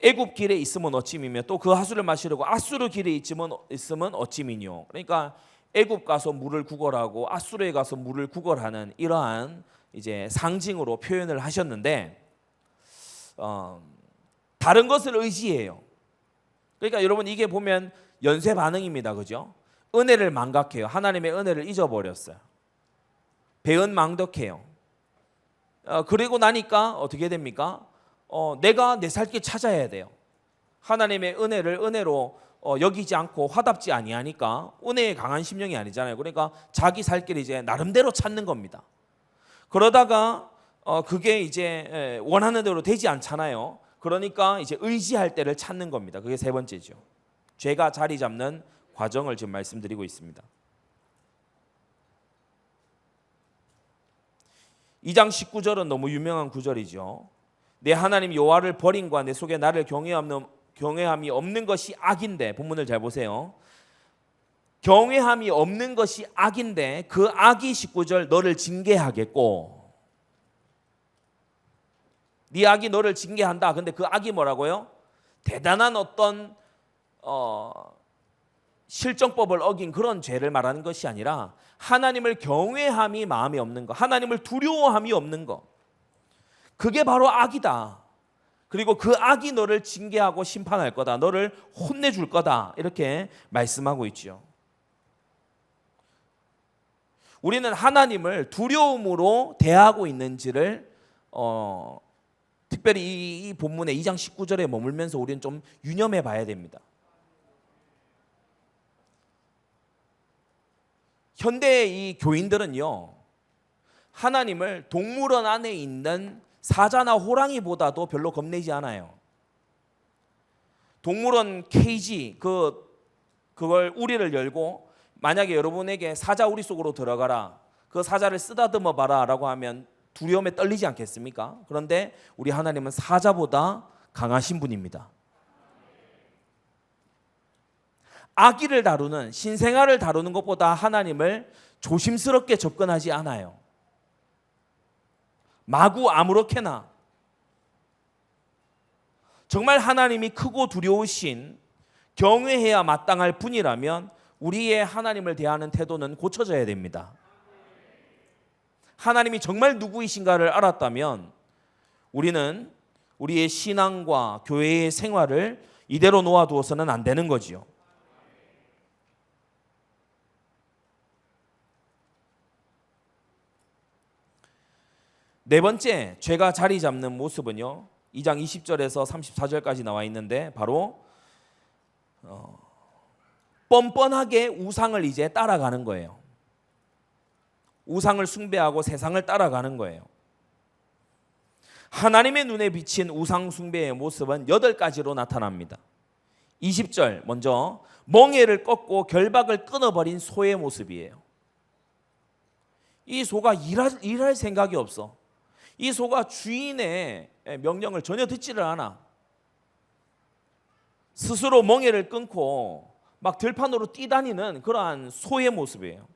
애굽 길에 있으면 어찌미며 또 그 하수를 마시려고 아수르 길에 있으면 어찌미뇨. 그러니까 애굽 가서 물을 구걸하고 아수르에 가서 물을 구걸하는 이러한 이제 상징으로 표현을 하셨는데, 다른 것을 의지해요. 그러니까 여러분 이게 보면 연쇄 반응입니다. 그죠? 은혜를 망각해요. 하나님의 은혜를 잊어버렸어요. 배은망덕해요. 그리고 나니까 어떻게 됩니까? 내가 내 살 길 찾아야 돼요. 하나님의 은혜를 은혜로 여기지 않고 화답지 아니하니까 은혜에 강한 심령이 아니잖아요. 그러니까 자기 살 길을 이제 나름대로 찾는 겁니다. 그러다가 그게 이제 원하는 대로 되지 않잖아요. 그러니까 이제 의지할 때를 찾는 겁니다. 그게 세 번째죠. 죄가 자리 잡는 과정을 지금 말씀드리고 있습니다. 2장 19절은 너무 유명한 구절이죠. 내 하나님 여호와를 버림과 내 속에 나를 경외함이 없는 것이 악인데, 본문을 잘 보세요. 경외함이 없는 것이 악인데 그 악이 19절 너를 징계하겠고, 네 악이 너를 징계한다. 근데 그 악이 뭐라고요? 대단한 어떤 실정법을 어긴 그런 죄를 말하는 것이 아니라 하나님을 경외함이 마음에 없는 것, 하나님을 두려워함이 없는 것, 그게 바로 악이다. 그리고 그 악이 너를 징계하고 심판할 거다. 너를 혼내줄 거다. 이렇게 말씀하고 있죠. 우리는 하나님을 두려움으로 대하고 있는지를 특별히 이 본문의 2장 19절에 머물면서 우리는 좀 유념해 봐야 됩니다. 현대의 이 교인들은요, 하나님을 동물원 안에 있는 사자나 호랑이보다도 별로 겁내지 않아요. 동물원 케이지 그걸 우리를 열고 만약에 여러분에게 사자 우리 속으로 들어가라, 그 사자를 쓰다듬어 봐라 라고 하면 두려움에 떨리지 않겠습니까? 그런데 우리 하나님은 사자보다 강하신 분입니다. 아기를 다루는, 신생아를 다루는 것보다 하나님을 조심스럽게 접근하지 않아요. 마구 아무렇게나. 정말 하나님이 크고 두려우신, 경외해야 마땅할 분이라면 우리의 하나님을 대하는 태도는 고쳐져야 됩니다. 하나님이 정말 누구이신가를 알았다면 우리는 우리의 신앙과 교회의 생활을 이대로 놓아두어서는 안 되는 거지요. 네 번째, 죄가 자리 잡는 모습은요, 2장 20절에서 34절까지 나와 있는데 바로 뻔뻔하게 우상을 이제 따라가는 거예요. 우상을 숭배하고 세상을 따라가는 거예요. 하나님의 눈에 비친 우상 숭배의 모습은 8가지로 나타납니다. 20절 먼저 멍에를 꺾고 결박을 끊어버린 소의 모습이에요. 이 소가 일할 생각이 없어. 이 소가 주인의 명령을 전혀 듣지를 않아. 스스로 멍에를 끊고 막 들판으로 뛰다니는 그러한 소의 모습이에요.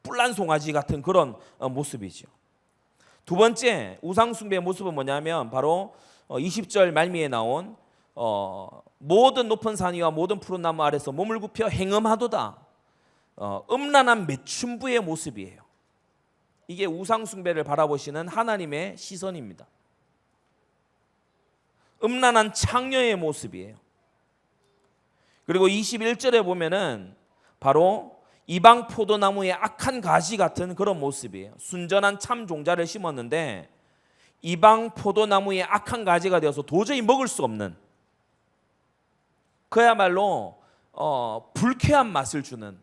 뿔난 송아지 같은 그런 모습이죠. 두 번째 우상 숭배의 모습은 뭐냐면 바로 20절 말미에 나온 모든 높은 산 위와 모든 푸른 나무 아래서 몸을 굽혀 행음하도다. 음란한 매춘부의 모습이에요. 이게 우상 숭배를 바라보시는 하나님의 시선입니다. 음란한 창녀의 모습이에요. 그리고 21절에 보면은 바로 이방 포도나무의 악한 가지 같은 그런 모습이에요. 순전한 참 종자를 심었는데 이방 포도나무의 악한 가지가 되어서 도저히 먹을 수 없는, 그야말로 불쾌한 맛을 주는,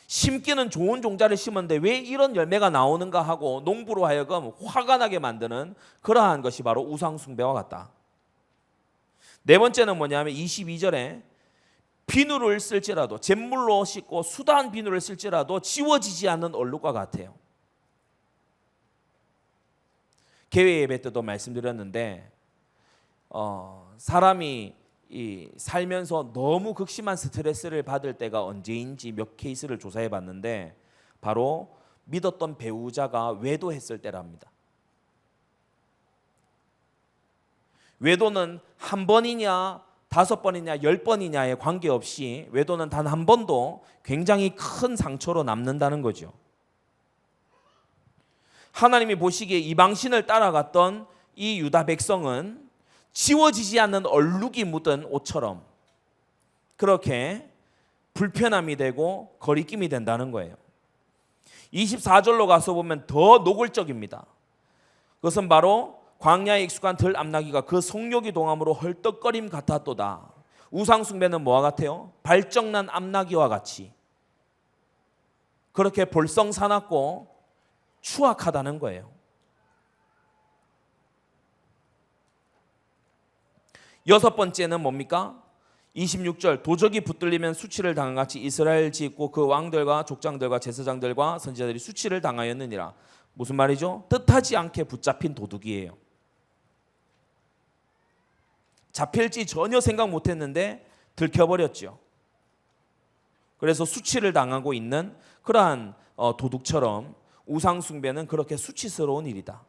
심기는 좋은 종자를 심었는데 왜 이런 열매가 나오는가 하고 농부로 하여금 화가 나게 만드는 그러한 것이 바로 우상 숭배와 같다. 네 번째는 뭐냐면 22절에 비누를 쓸지라도, 잿물로 씻고 수다한 비누를 쓸지라도 지워지지 않는 얼룩과 같아요. 개회 예배 때도 말씀드렸는데 사람이 살면서 너무 극심한 스트레스를 받을 때가 언제인지 몇 케이스를 조사해 봤는데 바로 믿었던 배우자가 외도했을 때랍니다. 외도는 한 번이냐 5번이냐 10번이냐에 관계없이 외도는 단 한 번도 굉장히 큰 상처로 남는다는 거죠. 하나님이 보시기에 이방신을 따라갔던 이 유다 백성은 지워지지 않는 얼룩이 묻은 옷처럼 그렇게 불편함이 되고 거리낌이 된다는 거예요. 24절로 가서 보면 더 노골적입니다. 그것은 바로 광야에 익숙한 들 암나귀가 그 성욕이 동함으로 헐떡거림 같았도다. 우상 숭배는 뭐와 같아요? 발정난 암나귀와 같이 그렇게 볼썽사납고 추악하다는 거예요. 여섯 번째는 뭡니까? 26절 도적이 붙들리면 수치를 당한 같이 이스라엘 지고 그 왕들과 족장들과 제사장들과 선지자들이 수치를 당하였느니라. 무슨 말이죠? 뜻하지 않게 붙잡힌 도둑이에요. 잡힐지 전혀 생각 못했는데 들켜버렸죠. 그래서 수치를 당하고 있는 그러한 도둑처럼 우상 숭배는 그렇게 수치스러운 일이다.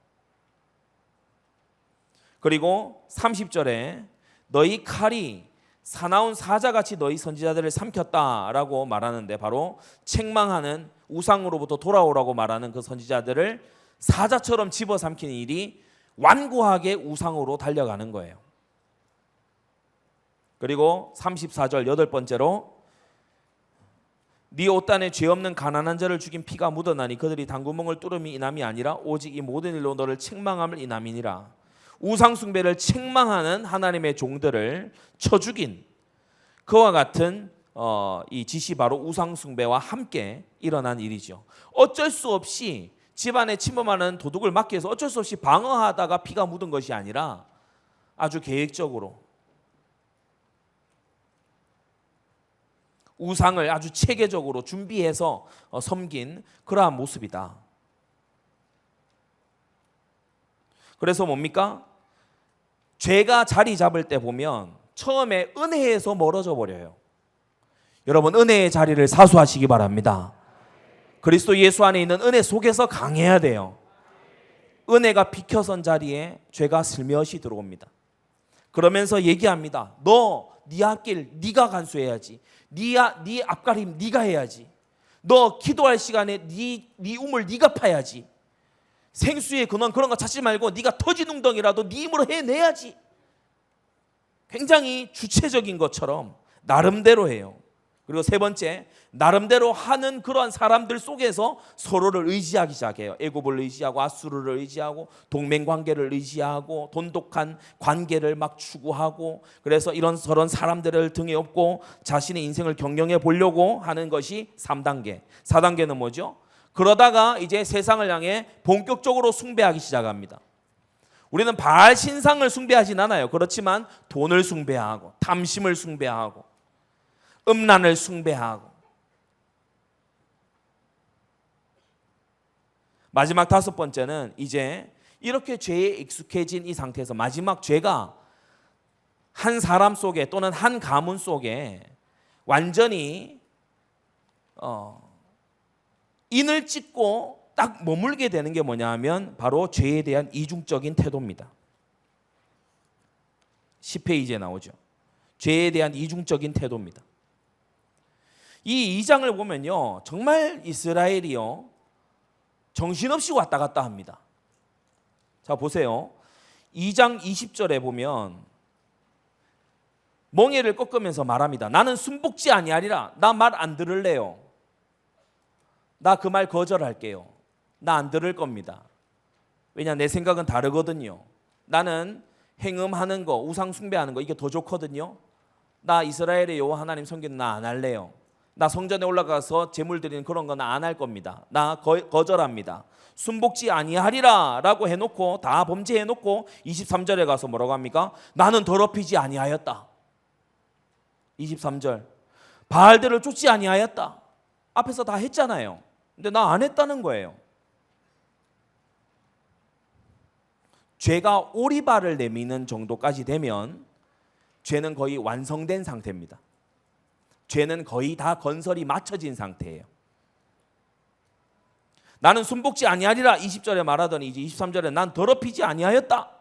그리고 30절에 너희 칼이 사나운 사자같이 너희 선지자들을 삼켰다라고 말하는데 바로 책망하는 우상으로부터 돌아오라고 말하는 그 선지자들을 사자처럼 집어삼키는 일이 완고하게 우상으로 달려가는 거예요. 그리고 34절 여덟 번째로 네 옷단에 죄 없는 가난한 자를 죽인 피가 묻어나니 그들이 당구멍을 뚫음이 이남이 아니라 오직 이 모든 일로 너를 책망함을 이남이니라. 우상 숭배를 책망하는 하나님의 종들을 쳐 죽인 그와 같은 이 짓이 바로 우상 숭배와 함께 일어난 일이죠. 어쩔 수 없이 집안에 침범하는 도둑을 막기 위해서 어쩔 수 없이 방어하다가 피가 묻은 것이 아니라 아주 계획적으로 우상을 아주 체계적으로 준비해서 섬긴 그러한 모습이다. 그래서 뭡니까? 죄가 자리 잡을 때 보면 처음에 은혜에서 멀어져 버려요. 여러분 은혜의 자리를 사수하시기 바랍니다. 그리스도 예수 안에 있는 은혜 속에서 강해야 돼요. 은혜가 비켜선 자리에 죄가 슬며시 들어옵니다. 그러면서 얘기합니다. 너 네 앞길 네가 간수해야지. 네 앞가림 네가 해야지. 너 기도할 시간에 네 우물 네가 파야지. 생수의 근원 그런 거 찾지 말고 네가 터진 웅덩이라도 네 힘으로 해내야지. 굉장히 주체적인 것처럼 나름대로 해요. 그리고 세 번째, 나름대로 하는 그러한 사람들 속에서 서로를 의지하기 시작해요. 애굽을 의지하고 아수르를 의지하고 동맹관계를 의지하고 돈독한 관계를 막 추구하고, 그래서 이런 저런 사람들을 등에 업고 자신의 인생을 경영해 보려고 하는 것이 3단계. 4단계는 뭐죠? 그러다가 이제 세상을 향해 본격적으로 숭배하기 시작합니다. 우리는 바알 신상을 숭배하진 않아요. 그렇지만 돈을 숭배하고 탐심을 숭배하고 음란을 숭배하고, 마지막 5번째는 이제 이렇게 죄에 익숙해진 이 상태에서 마지막 죄가 한 사람 속에 또는 한 가문 속에 완전히 인을 찢고 딱 머물게 되는 게 뭐냐 하면 바로 죄에 대한 이중적인 태도입니다. 10페이지에 나오죠. 죄에 대한 이중적인 태도입니다. 이 2장을 보면요, 정말 이스라엘이요 정신없이 왔다 갔다 합니다. 자 보세요. 2장 20절에 보면 멍에를 꺾으면서 말합니다. 나는 순복지 아니하리라. 나 말 안 들을래요. 나 그 말 거절할게요. 나 안 들을 겁니다. 왜냐, 내 생각은 다르거든요. 나는 행음하는 거, 우상 숭배하는 거 이게 더 좋거든요. 나 이스라엘의 여호와 하나님 섬기는 나 안 할래요. 나 성전에 올라가서 제물 드리는 그런 건 안 할 겁니다. 나 거절합니다. 순복지 아니하리라 라고 해놓고 다 범죄해놓고 23절에 가서 뭐라고 합니까? 나는 더럽히지 아니하였다. 23절, 바알들을 쫓지 아니하였다. 앞에서 다 했잖아요. 근데 나 안 했다는 거예요. 죄가 오리발을 내미는 정도까지 되면 죄는 거의 완성된 상태입니다. 죄는 거의 다 건설이 마쳐진 상태예요. 나는 순복지 아니하리라 20절에 말하더니 이제 23절에 난 더럽히지 아니하였다.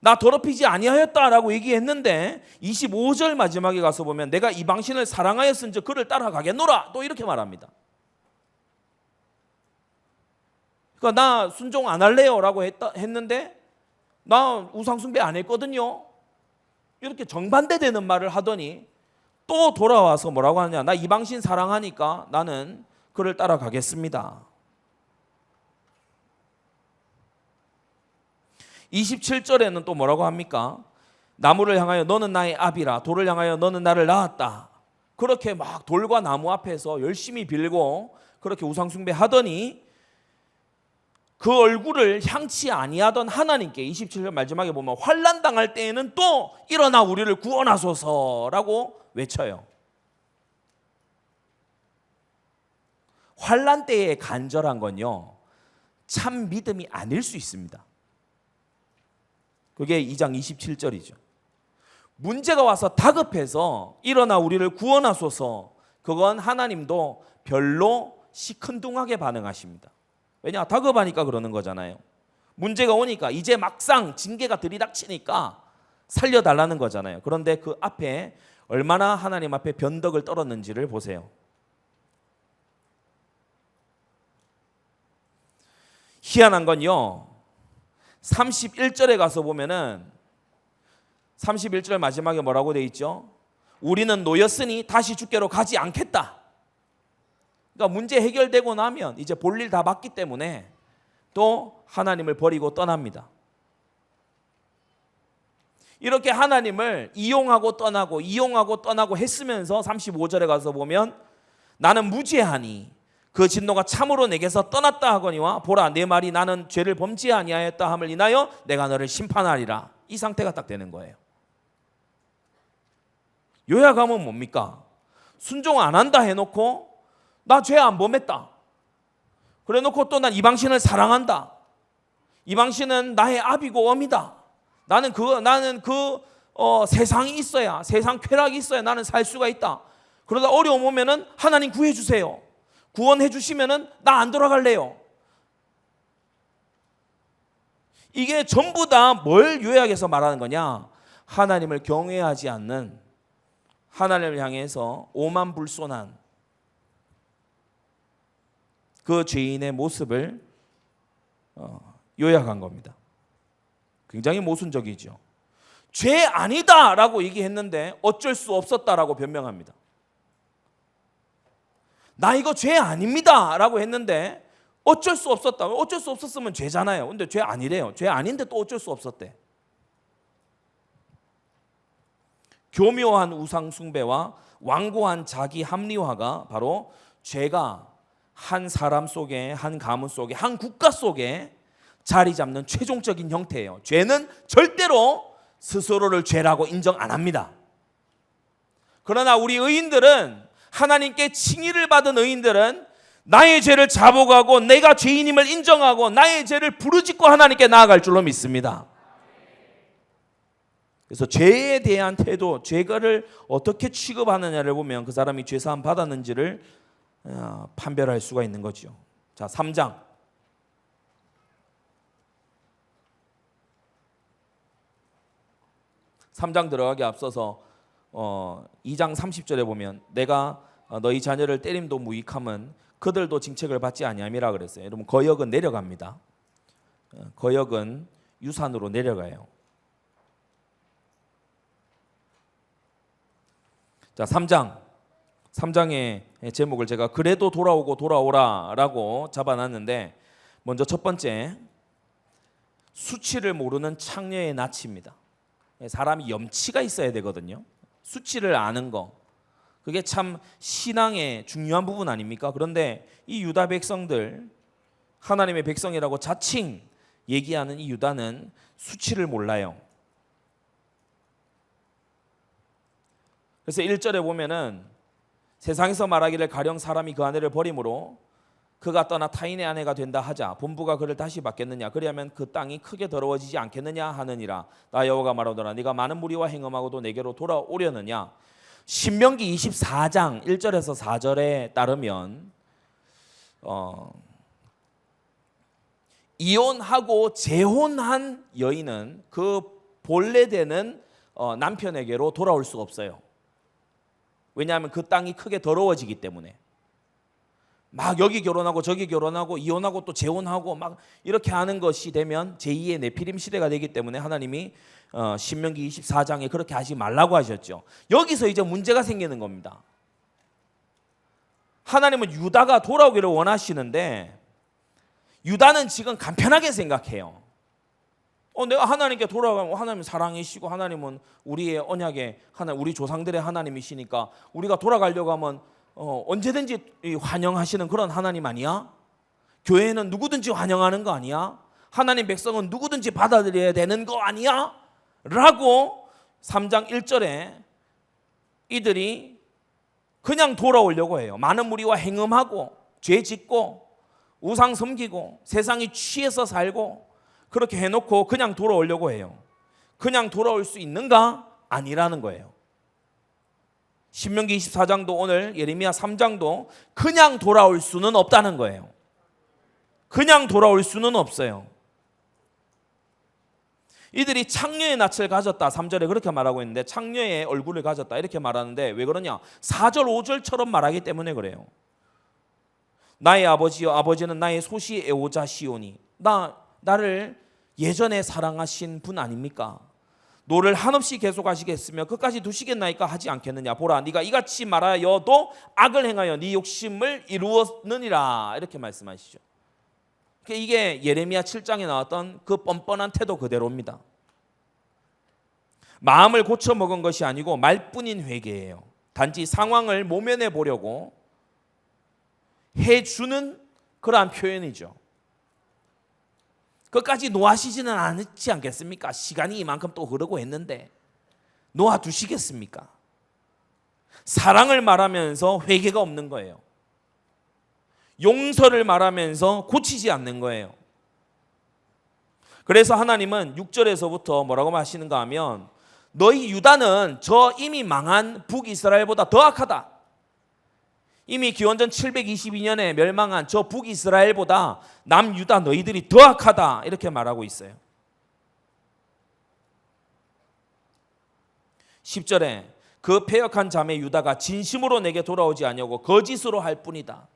나 더럽히지 아니하였다라고 얘기했는데 25절 마지막에 가서 보면 내가 이방신을 사랑하였은즉 그를 따라가겠노라 또 이렇게 말합니다. 그러니까 나 순종 안 할래요 라고 했는데 나 우상숭배 안 했거든요. 이렇게 정반대되는 말을 하더니 또 돌아와서 뭐라고 하느냐, 나 이방신 사랑하니까 나는 그를 따라가겠습니다. 27절에는 또 뭐라고 합니까? 나무를 향하여 너는 나의 아비라, 돌을 향하여 너는 나를 낳았다. 그렇게 막 돌과 나무 앞에서 열심히 빌고 그렇게 우상숭배 하더니 그 얼굴을 향치 아니하던 하나님께 27절 마지막에 보면 환난 당할 때에는 또 일어나 우리를 구원하소서라고 외쳐요. 환난 때에 간절한 건요 참 믿음이 아닐 수 있습니다. 그게 2장 27절이죠. 문제가 와서 다급해서 일어나 우리를 구원하소서, 그건 하나님도 별로 시큰둥하게 반응하십니다. 왜냐, 다급하니까 그러는 거잖아요. 문제가 오니까 이제 막상 징계가 들이닥치니까 살려달라는 거잖아요. 그런데 그 앞에 얼마나 하나님 앞에 변덕을 떨었는지를 보세요. 희한한 건요 31절에 가서 보면은 31절 마지막에 뭐라고 돼 있죠? 우리는 노였으니 다시 주께로 가지 않겠다. 그러니까 문제 해결되고 나면 이제 볼일 다 봤기 때문에 또 하나님을 버리고 떠납니다. 이렇게 하나님을 이용하고 떠나고 했으면서 35절에 가서 보면 나는 무죄하니 그 진노가 참으로 내게서 떠났다 하거니와 보라 내 말이 나는 죄를 범치 아니하였다 함을 인하여 내가 너를 심판하리라. 이 상태가 딱 되는 거예요. 요약하면 뭡니까? 순종 안 한다 해놓고 나 죄 안 범했다. 그래 놓고 또 난 이방신을 사랑한다. 이방신은 나의 아비고 어미다. 나는 세상이 있어야, 세상 쾌락이 있어야 나는 살 수가 있다. 그러다 어려움 오면은 하나님 구해 주세요. 구원해 주시면은 나 안 돌아갈래요. 이게 전부 다 뭘 요약해서 말하는 거냐? 하나님을 경외하지 않는, 하나님을 향해서 오만불손한 그 죄인의 모습을 요약한 겁니다. 굉장히 모순적이죠. 죄 아니다라고 얘기했는데 어쩔 수 없었다라고 변명합니다. 나 이거 죄 아닙니다라고 했는데 어쩔 수 없었다. 어쩔 수 없었으면 죄잖아요. 근데 죄 아니래요. 죄 아닌데 또 어쩔 수 없었대. 교묘한 우상 숭배와 완고한 자기 합리화가 바로 죄가 한 사람 속에, 한 가문 속에, 한 국가 속에 자리 잡는 최종적인 형태예요. 죄는 절대로 스스로를 죄라고 인정 안 합니다. 그러나 우리 의인들은, 하나님께 칭의를 받은 의인들은 나의 죄를 자복하고 내가 죄인임을 인정하고 나의 죄를 부르짖고 하나님께 나아갈 줄로 믿습니다. 그래서 죄에 대한 태도, 죄가를 어떻게 취급하느냐를 보면 그 사람이 죄사함 받았는지를 판별할 수가 있는 거죠. 자, 3장. 3장 들어가기 앞서서 2장 30절에 보면 내가 너희 자녀를 때림도 무익함은 그들도 징책을 받지 아니함이라 그랬어요. 여러분, 거역은 내려갑니다. 거역은 유산으로 내려가요. 자, 3장의 제목을 제가 그래도 돌아오고 돌아오라라고 잡아놨는데, 먼저 첫 번째, 수치를 모르는 창녀의 낯입니다. 사람이 염치가 있어야 되거든요. 수치를 아는 거, 그게 참 신앙의 중요한 부분 아닙니까? 그런데 이 유다 백성들, 하나님의 백성이라고 자칭 얘기하는 이 유다는 수치를 몰라요. 그래서 1절에 보면은 세상에서 말하기를 가령 사람이 그 아내를 버림으로 그가 떠나 타인의 아내가 된다 하자 본부가 그를 다시 받겠느냐, 그리하면 그 땅이 크게 더러워지지 않겠느냐 하느니라. 나 여호와가 말하노라 네가 많은 무리와 행음하고도 내게로 돌아오려느냐. 신명기 24장 1절에서 4절에 따르면 이혼하고 재혼한 여인은 그 본래 되는 남편에게로 돌아올 수 없어요. 왜냐하면 그 땅이 크게 더러워지기 때문에. 막 여기 결혼하고 저기 결혼하고 이혼하고 또 재혼하고 막 이렇게 하는 것이 되면 제2의 네피림 시대가 되기 때문에 하나님이 신명기 24장에 그렇게 하지 말라고 하셨죠. 여기서 이제 문제가 생기는 겁니다. 하나님은 유다가 돌아오기를 원하시는데 유다는 지금 간편하게 생각해요. 내가 하나님께 돌아가면 하나님 사랑이시고 하나님은 우리의 언약의 하나님, 우리 조상들의 하나님이시니까 우리가 돌아가려고 하면 언제든지 환영하시는 그런 하나님 아니야? 교회는 누구든지 환영하는 거 아니야? 하나님 백성은 누구든지 받아들여야 되는 거 아니야? 라고 3장 1절에 이들이 그냥 돌아오려고 해요. 많은 무리와 행음하고 죄 짓고 우상 섬기고 세상이 취해서 살고 그렇게 해놓고 그냥 돌아오려고 해요. 그냥 돌아올 수 있는가? 아니라는 거예요. 신명기 24장도 오늘 예레미야 3장도 그냥 돌아올 수는 없다는 거예요. 그냥 돌아올 수는 없어요. 이들이 창녀의 낯을 가졌다 3절에 그렇게 말하고 있는데 창녀의 얼굴을 가졌다 이렇게 말하는데 왜 그러냐? 4절 5절처럼 말하기 때문에 그래요. 나의 아버지여 아버지는 나의 소시 애호자시오니 나를 예전에 사랑하신 분 아닙니까? 노를 한없이 계속하시겠으며 끝까지 두시겠나이까 하지 않겠느냐. 보라 네가 이같이 말하여도 악을 행하여 네 욕심을 이루었느니라 이렇게 말씀하시죠. 이게 예레미야 7장에 나왔던 그 뻔뻔한 태도 그대로입니다. 마음을 고쳐먹은 것이 아니고 말뿐인 회개예요. 단지 상황을 모면해 보려고 해주는 그러한 표현이죠. 끝까지 놓아시지는 않지 않겠습니까? 시간이 이만큼 또 흐르고 했는데 놓아두시겠습니까? 사랑을 말하면서 회개가 없는 거예요. 용서를 말하면서 고치지 않는 거예요. 그래서 하나님은 6절에서부터 뭐라고 하시는가 하면 너희 유다는 저 이미 망한 북이스라엘보다 더 악하다. 이미 기원전 722년에 멸망한 저 북이스라엘보다 남유다 너희들이 더 악하다 이렇게 말하고 있어요. 10절에 그 패역한 자매 유다가 진심으로 내게 돌아오지 아니하고 거짓으로 할 뿐이다.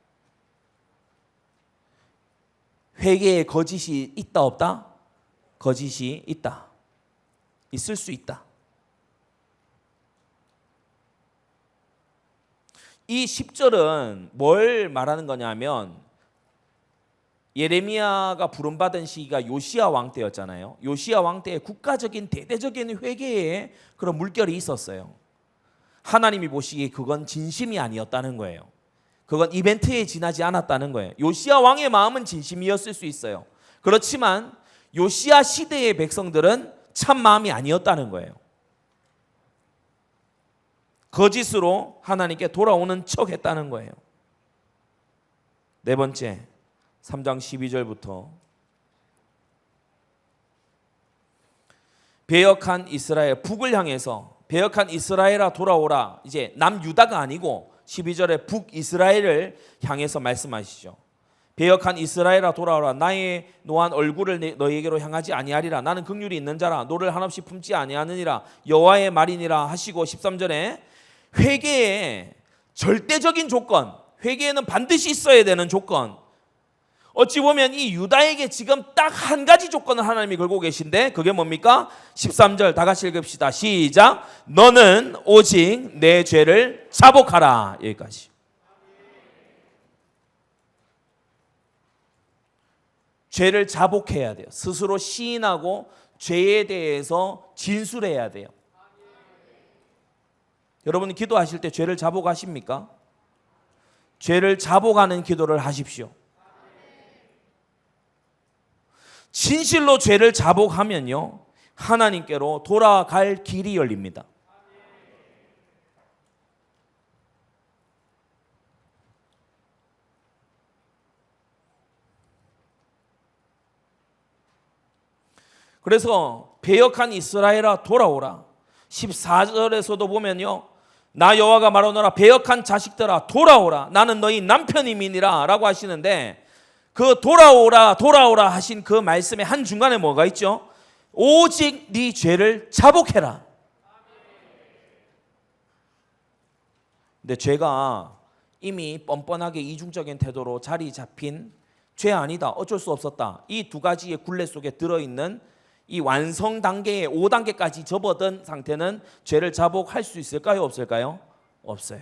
회개에 거짓이 있다 없다? 거짓이 있다. 있을 수 있다. 이 10절은 뭘 말하는 거냐면 예레미야가 부름받은 시기가 요시야 왕 때였잖아요. 요시야 왕 때에 국가적인 대대적인 회개의 그런 물결이 있었어요. 하나님이 보시기에 그건 진심이 아니었다는 거예요. 그건 이벤트에 지나지 않았다는 거예요. 요시야 왕의 마음은 진심이었을 수 있어요. 그렇지만 요시야 시대의 백성들은 참 마음이 아니었다는 거예요. 거짓으로 하나님께 돌아오는 척 했다는 거예요. 네 번째, 3장 12절부터 배역한 이스라엘, 북을 향해서 배역한 이스라엘아 돌아오라. 이제 남유다가 아니고 12절에 북이스라엘을 향해서 말씀하시죠. 배역한 이스라엘아 돌아오라. 나의 노한 얼굴을 너희에게로 향하지 아니하리라. 나는 긍휼이 있는 자라. 노를 한없이 품지 아니하느니라. 여호와의 말이니라 하시고 13절에 회개의 절대적인 조건, 회개에는 반드시 있어야 되는 조건, 어찌 보면 이 유다에게 지금 딱 한 가지 조건을 하나님이 걸고 계신데 그게 뭡니까? 13절 다 같이 읽읍시다. 시작. 너는 오직 내 죄를 자복하라. 여기까지. 죄를 자복해야 돼요. 스스로 시인하고 죄에 대해서 진술해야 돼요. 여러분 기도하실 때 죄를 자복하십니까? 죄를 자복하는 기도를 하십시오. 진실로 죄를 자복하면요, 하나님께로 돌아갈 길이 열립니다. 그래서 배역한 이스라엘아 돌아오라. 14절에서도 보면요, 나 여호와가 말하노라. 배역한 자식들아 돌아오라. 나는 너희 남편임이니라 라고 하시는데, 그 돌아오라 돌아오라 하신 그 말씀의 한중간에 뭐가 있죠? 오직 네 죄를 자복해라. 근데 죄가 이미 뻔뻔하게 이중적인 태도로 자리 잡힌 죄 아니다, 어쩔 수 없었다, 이 두 가지의 굴레 속에 들어있는 이 완성 단계의 5단계까지 접어든 상태는 죄를 자복할 수 있을까요? 없을까요? 없어요.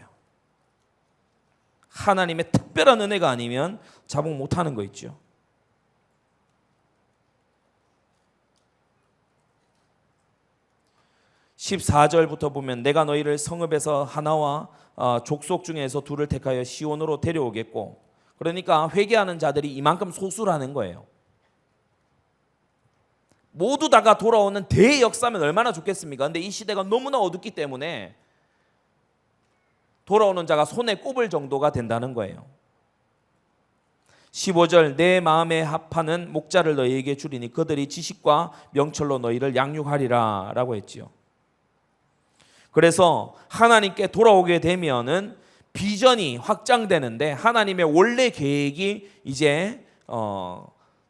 하나님의 특별한 은혜가 아니면 자복 못하는 거 있죠. (14절부터) 보면 내가 너희를 성읍에서 하나와 족속 중에서 둘을 택하여 시온으로 데려오겠고, 그러니까 회개하는 자들이 이만큼 소수라는 거예요. 모두 다가 돌아오는 대역사면 얼마나 좋겠습니까? 근데 이 시대가 너무나 어둡기 때문에 돌아오는 자가 손에 꼽을 정도가 된다는 거예요. 15절 내 마음에 합하는 목자를 너희에게 주리니 그들이 지식과 명철로 너희를 양육하리라 라고 했지요. 그래서 하나님께 돌아오게 되면은 비전이 확장되는데, 하나님의 원래 계획이 이제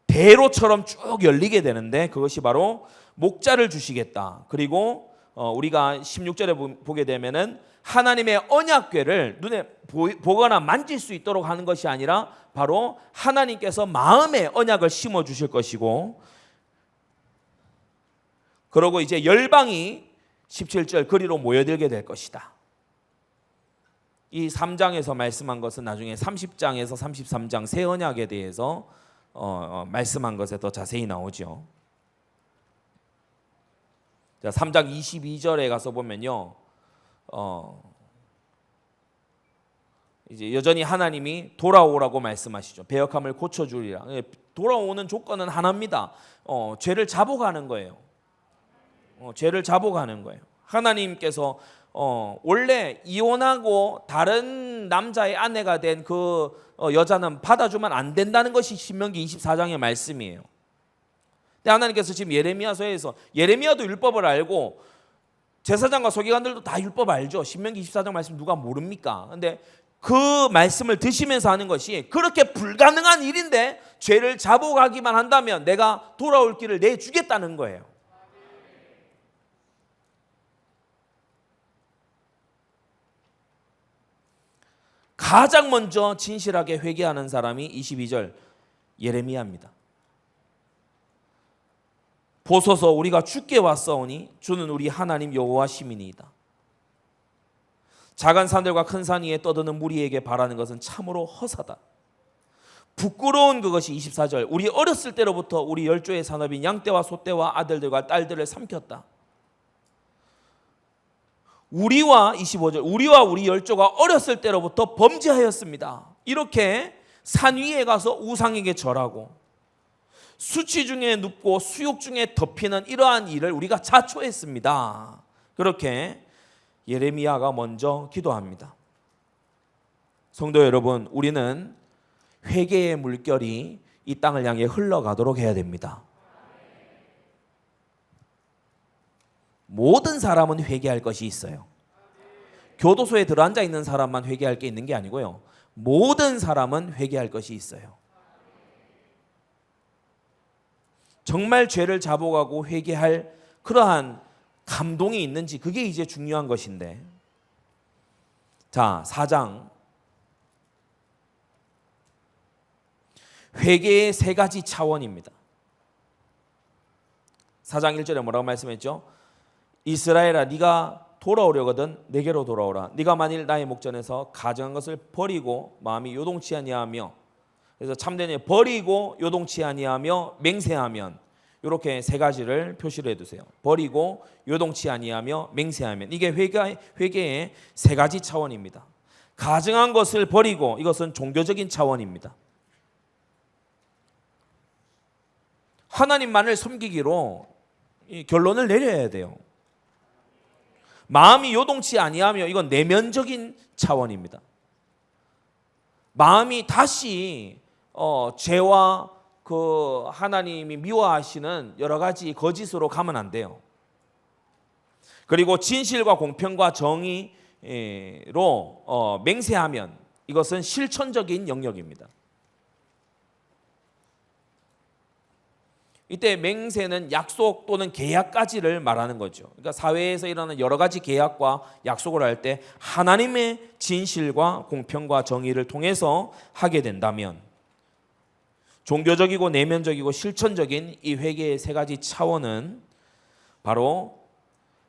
대로처럼 쭉 열리게 되는데, 그것이 바로 목자를 주시겠다. 그리고 우리가 16절에 보게 되면은 하나님의 언약궤를 눈에 보거나 만질 수 있도록 하는 것이 아니라 바로 하나님께서 마음의 언약을 심어 주실 것이고, 그러고 이제 열방이 17절 그리로 모여들게 될 것이다. 이 3장에서 말씀한 것은 나중에 30장에서 33장 새 언약에 대해서 말씀한 것에 더 자세히 나오죠. 자, 3장 22절에 가서 보면요, 이제 여전히 하나님이 돌아오라고 말씀하시죠. 배역함을 고쳐주리라. 돌아오는 조건은 하나입니다. 죄를 자복하는 거예요. 죄를 자복하는 거예요. 하나님께서 원래 이혼하고 다른 남자의 아내가 된 그 여자는 받아주면 안 된다는 것이 신명기 24장의 말씀이에요. 근데 하나님께서 지금 예레미야서에서, 예레미야도 율법을 알고 제사장과 서기관들도 다 율법 알죠. 신명기 24장 말씀 누가 모릅니까? 근데 그 말씀을 드시면서 하는 것이, 그렇게 불가능한 일인데 죄를 자복하기만 한다면 내가 돌아올 길을 내주겠다는 거예요. 가장 먼저 진실하게 회개하는 사람이 22절 예레미야입니다. 보소서 우리가 주께 왔사오니 주는 우리 하나님 여호와 시민이다. 작은 산들과 큰 산 위에 떠드는 무리에게 바라는 것은 참으로 허사다. 부끄러운 그것이 24절. 우리 어렸을 때로부터 우리 열조의 산업인 양떼와 소떼와 아들들과 딸들을 삼켰다. 우리와 25절. 우리와 우리 열조가 어렸을 때로부터 범죄하였습니다. 이렇게 산 위에 가서 우상에게 절하고 수치 중에 눕고 수욕 중에 덮이는 이러한 일을 우리가 자초했습니다. 그렇게 예레미야가 먼저 기도합니다. 성도 여러분, 우리는 회개의 물결이 이 땅을 향해 흘러가도록 해야 됩니다. 모든 사람은 회개할 것이 있어요. 교도소에 들어앉아 있는 사람만 회개할 게 있는 게 아니고요. 모든 사람은 회개할 것이 있어요. 정말 죄를 자복하고 회개할 그러한 감동이 있는지, 그게 이제 중요한 것인데. 자, 4장. 회개의 세 가지 차원입니다. 4장 1절에 뭐라고 말씀했죠? 이스라엘아, 네가 돌아오려거든 내게로 돌아오라. 네가 만일 나의 목전에서 가증한 것을 버리고 마음이 요동치 아니하며, 그래서 참된 일 버리고 요동치 아니하며 맹세하면, 이렇게 세 가지를 표시를 해두세요. 버리고 요동치 아니하며 맹세하면. 이게 회개의 세 가지 차원입니다. 가증한 것을 버리고, 이것은 종교적인 차원입니다. 하나님만을 섬기기로 결론을 내려야 돼요. 마음이 요동치 아니하며, 이건 내면적인 차원입니다. 마음이 다시 죄와 그 하나님이 미워하시는 여러 가지 거짓으로 가면 안 돼요. 그리고 진실과 공평과 정의로 맹세하면, 이것은 실천적인 영역입니다. 이때 맹세는 약속 또는 계약까지를 말하는 거죠. 그러니까 사회에서 일어나는 여러 가지 계약과 약속을 할 때 하나님의 진실과 공평과 정의를 통해서 하게 된다면, 종교적이고 내면적이고 실천적인 이 회개의 세 가지 차원은 바로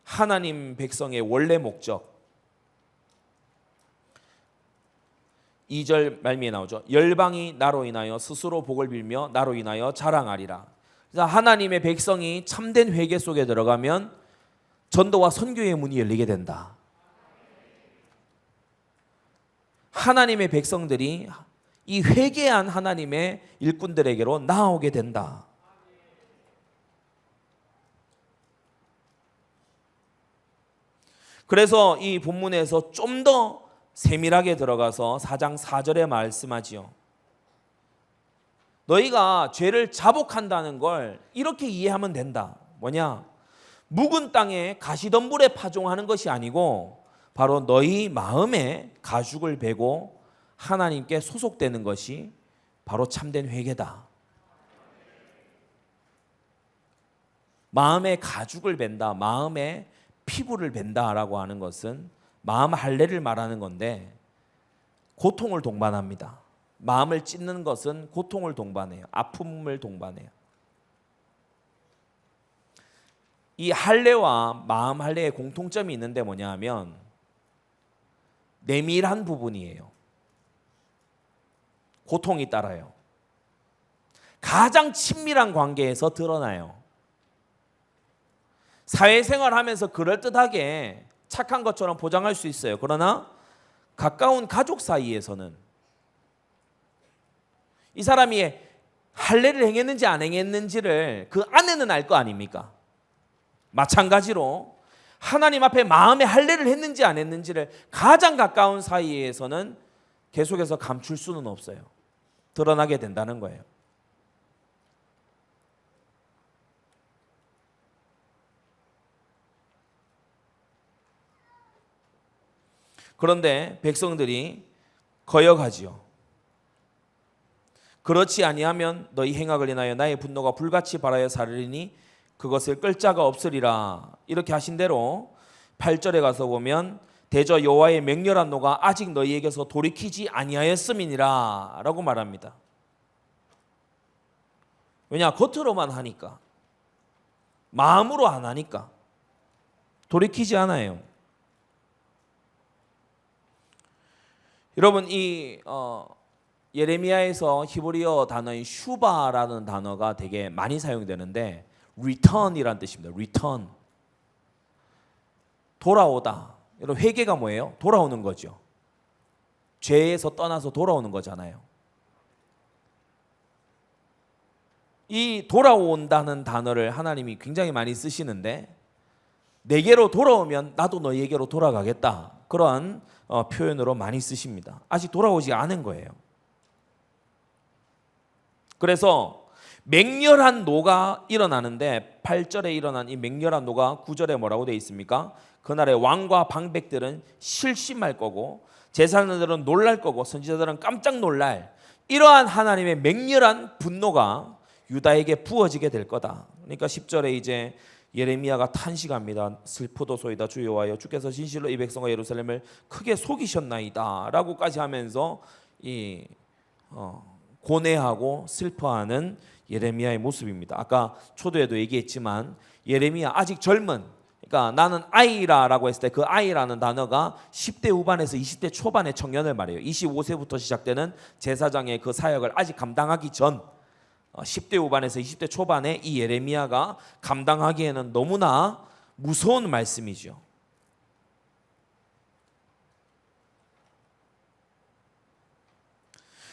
하나님 백성의 원래 목적, 2절 말미에 나오죠. 열방이 나로 인하여 스스로 복을 빌며 나로 인하여 자랑하리라. 하나님의 백성이 참된 회개 속에 들어가면 전도와 선교의 문이 열리게 된다. 하나님의 백성들이 이 회개한 하나님의 일꾼들에게로 나아오게 된다. 그래서 이 본문에서 좀 더 세밀하게 들어가서 4장 4절에 말씀하지요. 너희가 죄를 자복한다는 걸 이렇게 이해하면 된다. 뭐냐? 묵은 땅에 가시덤불에 파종하는 것이 아니고 바로 너희 마음에 가죽을 베고 하나님께 소속되는 것이 바로 참된 회개다. 마음에 가죽을 벤다, 마음에 피부를 벤다라고 하는 것은 마음 할례를 말하는 건데 고통을 동반합니다. 마음을 찢는 것은 고통을 동반해요. 아픔을 동반해요. 이 할례와 마음 할례의 공통점이 있는데 뭐냐 하면 내밀한 부분이에요. 고통이 따라요. 가장 친밀한 관계에서 드러나요. 사회생활하면서 그럴듯하게 착한 것처럼 보장할 수 있어요. 그러나 가까운 가족 사이에서는 이 사람이 할례를 행했는지 안 행했는지를 그 아내는 알 거 아닙니까? 마찬가지로 하나님 앞에 마음의 할례를 했는지 안 했는지를 가장 가까운 사이에서는 계속해서 감출 수는 없어요. 드러나게 된다는 거예요. 그런데 백성들이 거역하지요. 그렇지 아니하면 너희 행악을 인하여 나의 분노가 불같이 발하여 사르리니 그것을 끌 자가 없으리라. 이렇게 하신 대로 8절에 가서 보면 대저 여호와의 맹렬한 노가 아직 너희에게서 돌이키지 아니하였음이니라 라고 말합니다. 왜냐? 겉으로만 하니까, 마음으로 안 하니까 돌이키지 않아요. 여러분 이 예레미야에서 히브리어 단어인 슈바라는 단어가 되게 많이 사용되는데 return이라는 뜻입니다. return. 돌아오다. 여러분 회개가 뭐예요? 돌아오는 거죠. 죄에서 떠나서 돌아오는 거잖아요. 이 돌아온다는 단어를 하나님이 굉장히 많이 쓰시는데 내게로 돌아오면 나도 너에게로 돌아가겠다. 그런 표현으로 많이 쓰십니다. 아직 돌아오지 않은 거예요. 그래서 맹렬한 노가 일어나는데 8절에 일어난 이 맹렬한 노가 9절에 뭐라고 되어 있습니까? 그날의 왕과 방백들은 실심할 거고 제사장들은 놀랄 거고 선지자들은 깜짝 놀랄 이러한 하나님의 맹렬한 분노가 유다에게 부어지게 될 거다. 그러니까 10절에 이제 예레미야가 탄식합니다. 슬프도소이다 주 여호와여 주께서 진실로 이 백성과 예루살렘을 크게 속이셨나이다 라고까지 하면서 이 고뇌하고 슬퍼하는 예레미야의 모습입니다. 아까 초도에도 얘기했지만 예레미야 아직 젊은, 그러니까 나는 아이라라고 했을 때 그 아이라는 단어가 10대 후반에서 20대 초반의 청년을 말해요. 25세부터 시작되는 제사장의 그 사역을 아직 감당하기 전 10대 후반에서 20대 초반에 이 예레미야가 감당하기에는 너무나 무서운 말씀이죠.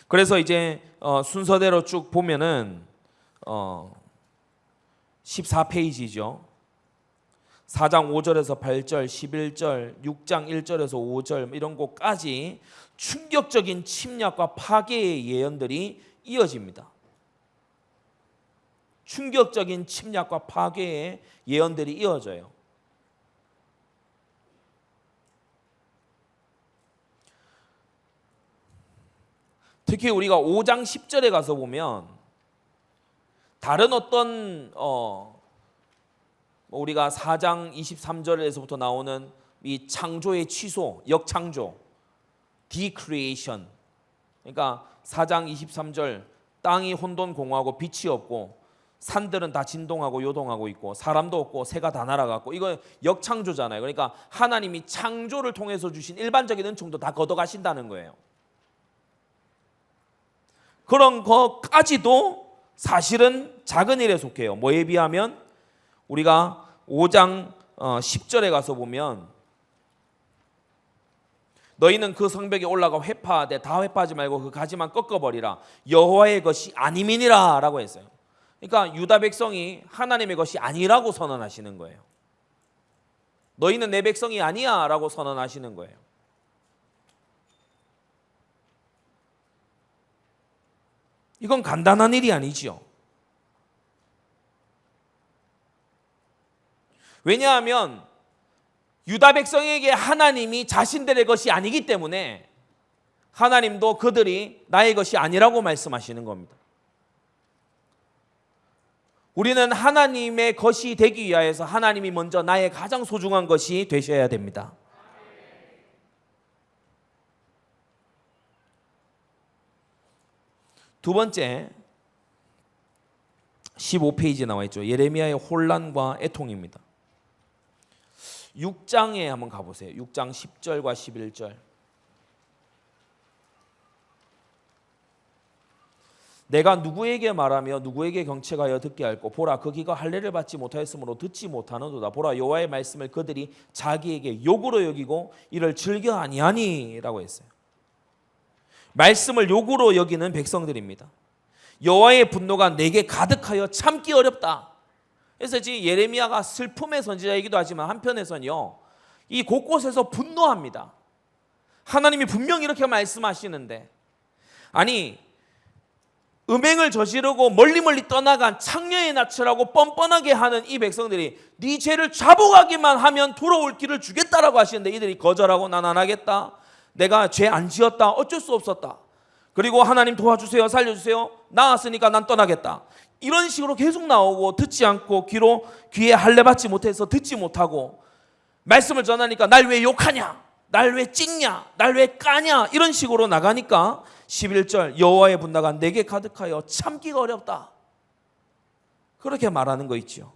그래서 이제 순서대로 쭉 보면은 14페이지죠. 4장 5절에서 8절, 11절, 6장 1절에서 5절 이런 곳까지 충격적인 침략과 파괴의 예언들이 이어집니다. 충격적인 침략과 파괴의 예언들이 이어져요. 특히 우리가 5장 10절에 가서 보면 다른 어떤 우리가 4장 23절에서부터 나오는 이 창조의 취소, 역창조, decreation. 그러니까 4장 23절 땅이 혼돈공허하고 빛이 없고 산들은 다 진동하고 요동하고 있고 사람도 없고 새가 다 날아갔고 이거 역창조잖아요. 그러니까 하나님이 창조를 통해서 주신 일반적인 은총도 다 걷어가신다는 거예요. 그런 것까지도 사실은 작은 일에 속해요. 뭐에 비하면 우리가 5장 10절에 가서 보면 너희는 그 성벽에 올라가 회파하되 다 회파하지 말고 그 가지만 꺾어버리라 여호와의 것이 아님이니라 라고 했어요. 그러니까 유다 백성이 하나님의 것이 아니라고 선언하시는 거예요. 너희는 내 백성이 아니야 라고 선언하시는 거예요. 이건 간단한 일이 아니지요. 왜냐하면 유다 백성에게 하나님이 자신들의 것이 아니기 때문에 하나님도 그들이 나의 것이 아니라고 말씀하시는 겁니다. 우리는 하나님의 것이 되기 위하여서 하나님이 먼저 나의 가장 소중한 것이 되셔야 됩니다. 두 번째 15페이지에 나와 있죠. 예레미야의 혼란과 애통입니다. 6장에 한번 가보세요. 6장 10절과 11절. 내가 누구에게 말하며 누구에게 경책하여 듣게 할꼬 보라 그 귀가 할례를 받지 못하였으므로 듣지 못하는도다. 보라 여호와의 말씀을 그들이 자기에게 욕으로 여기고 이를 즐겨 아니하니라고 했어요. 말씀을 욕으로 여기는 백성들입니다. 여호와의 분노가 내게 가득하여 참기 어렵다. 그래서 지금 예레미야가 슬픔의 선지자이기도 하지만 한편에서는요 이 곳곳에서 분노합니다. 하나님이 분명히 이렇게 말씀하시는데 아니 음행을 저지르고 멀리 떠나간 창녀의 낯이라고 뻔뻔하게 하는 이 백성들이 네 죄를 자복하기만 하면 돌아올 길을 주겠다라고 하시는데 이들이 거절하고 난 안 하겠다. 내가 죄 안 지었다. 어쩔 수 없었다. 그리고 하나님 도와주세요. 살려주세요. 나았으니까 난 떠나겠다. 이런 식으로 계속 나오고 듣지 않고 귀에 할례 받지 못해서 듣지 못하고 말씀을 전하니까 날 왜 욕하냐? 날 왜 찍냐? 날 왜 까냐? 이런 식으로 나가니까 11절 여호와의 분노가 내게 가득하여 참기가 어렵다. 그렇게 말하는 거 있죠.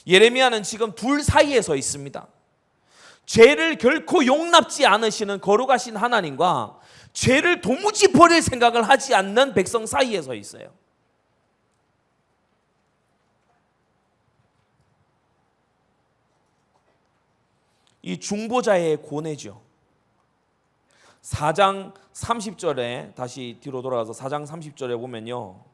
예레미야는 지금 둘 사이에 서 있습니다. 죄를 결코 용납지 않으시는 거룩하신 하나님과 죄를 도무지 버릴 생각을 하지 않는 백성 사이에 서 있어요. 이 중보자의 고뇌죠. 4장 30절에 다시 뒤로 돌아가서 4장 30절에 보면요.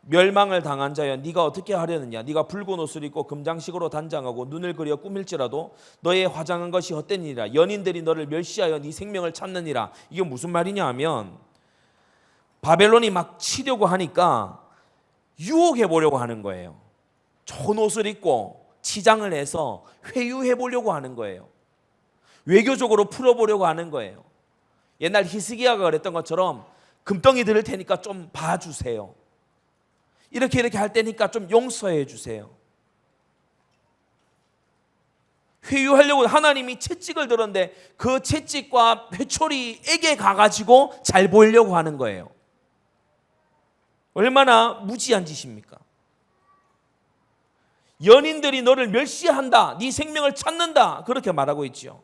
멸망을 당한 자여 네가 어떻게 하려느냐. 네가 붉은 옷을 입고 금장식으로 단장하고 눈을 그려 꾸밀지라도 너의 화장한 것이 헛되니라. 연인들이 너를 멸시하여 네 생명을 찾느니라. 이게 무슨 말이냐 하면 바벨론이 막 치려고 하니까 유혹해 보려고 하는 거예요. 좋은 옷을 입고 치장을 해서 회유해 보려고 하는 거예요. 외교적으로 풀어보려고 하는 거예요. 옛날 히스기야가 그랬던 것처럼 금덩이 드릴 테니까 좀 봐주세요. 이렇게 할 테니까 좀 용서해 주세요. 회유하려고 하나님이 채찍을 들었는데 그 채찍과 회초리에게 가가지고 잘 보이려고 하는 거예요. 얼마나 무지한 짓입니까? 연인들이 너를 멸시한다, 네 생명을 찾는다, 그렇게 말하고 있죠.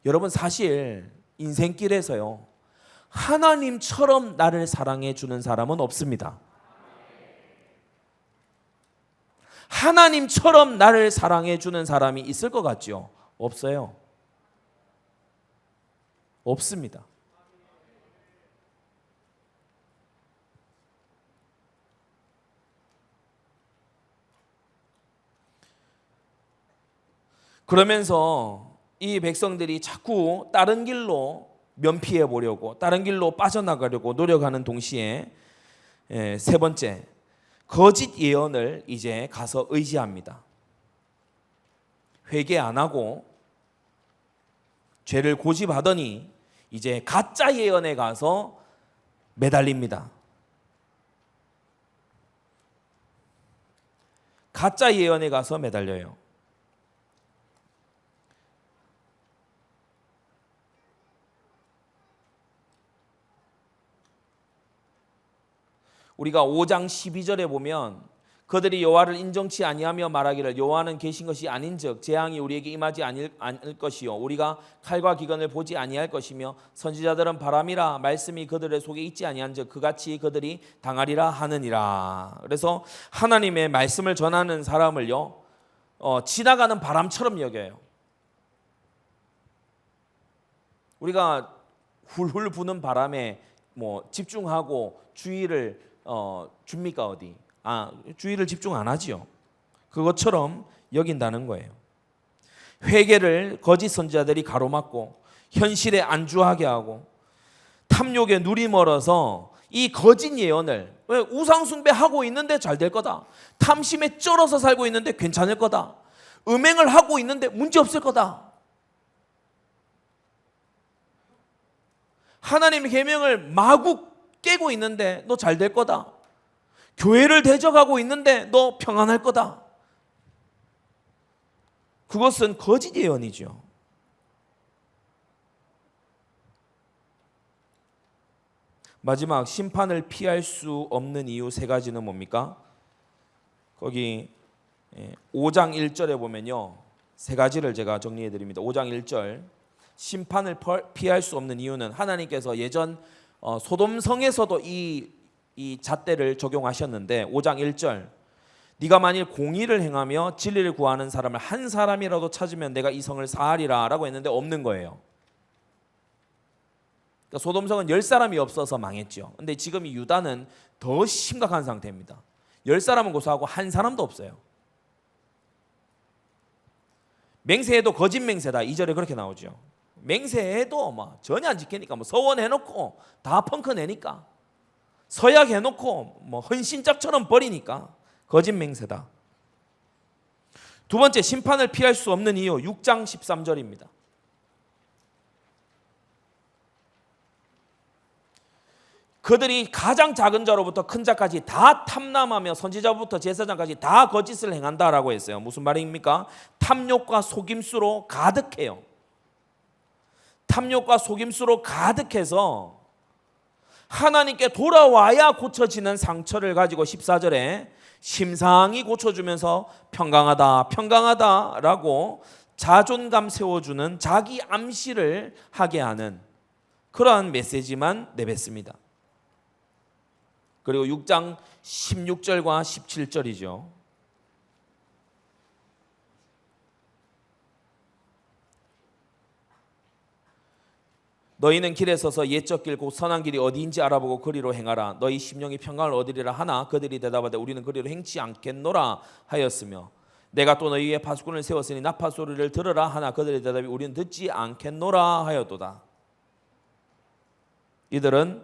여러분, 사실 인생길에서요, 하나님처럼 나를 사랑해 주는 사람은 없습니다. 하나님처럼 나를 사랑해 주는 사람이 있을 것 같죠? 없어요. 없습니다. 그러면서 이 백성들이 자꾸 다른 길로 면피해 보려고, 다른 길로 빠져나가려고 노력하는 동시에 세 번째, 거짓 예언을 이제 가서 의지합니다. 회개 안 하고 죄를 고집하더니 이제 가짜 예언에 가서 매달립니다. 가짜 예언에 가서 매달려요. 우리가 5장 12절에 보면 그들이 여호와를 인정치 아니하며 말하기를 여호와는 계신 것이 아닌즉 재앙이 우리에게 임하지 않을 것이요 우리가 칼과 기근을 보지 아니할 것이며 선지자들은 바람이라 말씀이 그들의 속에 있지 아니한즉 그같이 그들이 당하리라 하느니라. 그래서 하나님의 말씀을 전하는 사람을요 지나가는 바람처럼 여겨요. 우리가 훌훌 부는 바람에 집중하고 주의를 줍니까 어디? 주의를 집중 안 하지요. 그것처럼 여긴다는 거예요. 회개를 거짓 선지자들이 가로막고 현실에 안주하게 하고 탐욕에 눈이 멀어서 이 거짓 예언을, 왜 우상 숭배하고 있는데 잘 될 거다, 탐심에 쩔어서 살고 있는데 괜찮을 거다, 음행을 하고 있는데 문제 없을 거다, 하나님의 계명을 마구 깨고 있는데 너 잘 될 거다, 교회를 대적하고 있는데 너 평안할 거다. 그것은 거짓 예언이죠. 마지막 심판을 피할 수 없는 이유 세 가지는 뭡니까? 거기 5장 1절에 보면요, 세 가지를 제가 정리해 드립니다. 5장 1절, 심판을 피할 수 없는 이유는 하나님께서 예전 소돔성에서도 이 잣대를 적용하셨는데 5장 1절, 네가 만일 공의를 행하며 진리를 구하는 사람을 한 사람이라도 찾으면 내가 이 성을 사하리라 라고 했는데 없는 거예요. 그러니까 소돔성은 10사람이 없어서 망했죠. 근데 지금 이 유다는 더 심각한 상태입니다. 10사람은 고소하고 한 사람도 없어요. 맹세해도 거짓 맹세다, 2절에 그렇게 나오죠. 맹세해도 전혀 안 지키니까 서원해놓고 다 펑크 내니까, 서약해놓고 헌신짝처럼 버리니까 거짓 맹세다. 두 번째, 심판을 피할 수 없는 이유 6장 13절입니다. 그들이 가장 작은 자로부터 큰 자까지 다 탐남하며 선지자부터 제사장까지 다 거짓을 행한다라고 했어요. 무슨 말입니까? 탐욕과 속임수로 가득해요. 탐욕과 속임수로 가득해서 하나님께 돌아와야 고쳐지는 상처를 가지고 14절에 심상히 고쳐주면서 평강하다 평강하다라고 자존감 세워주는 자기 암시를 하게 하는 그러한 메시지만 내뱉습니다. 그리고 6장 16절과 17절이죠. 너희는 길에 서서 옛적 길 곧 선한 길이 어디인지 알아보고 그리로 행하라. 너희 심령이 평강을 얻으리라 하나 그들이 대답하되 우리는 그리로 행치 않겠노라 하였으며 내가 또 너희의 파수꾼을 세웠으니 나파 소리를 들으라 하나 그들의 대답이 우리는 듣지 않겠노라 하였도다. 이들은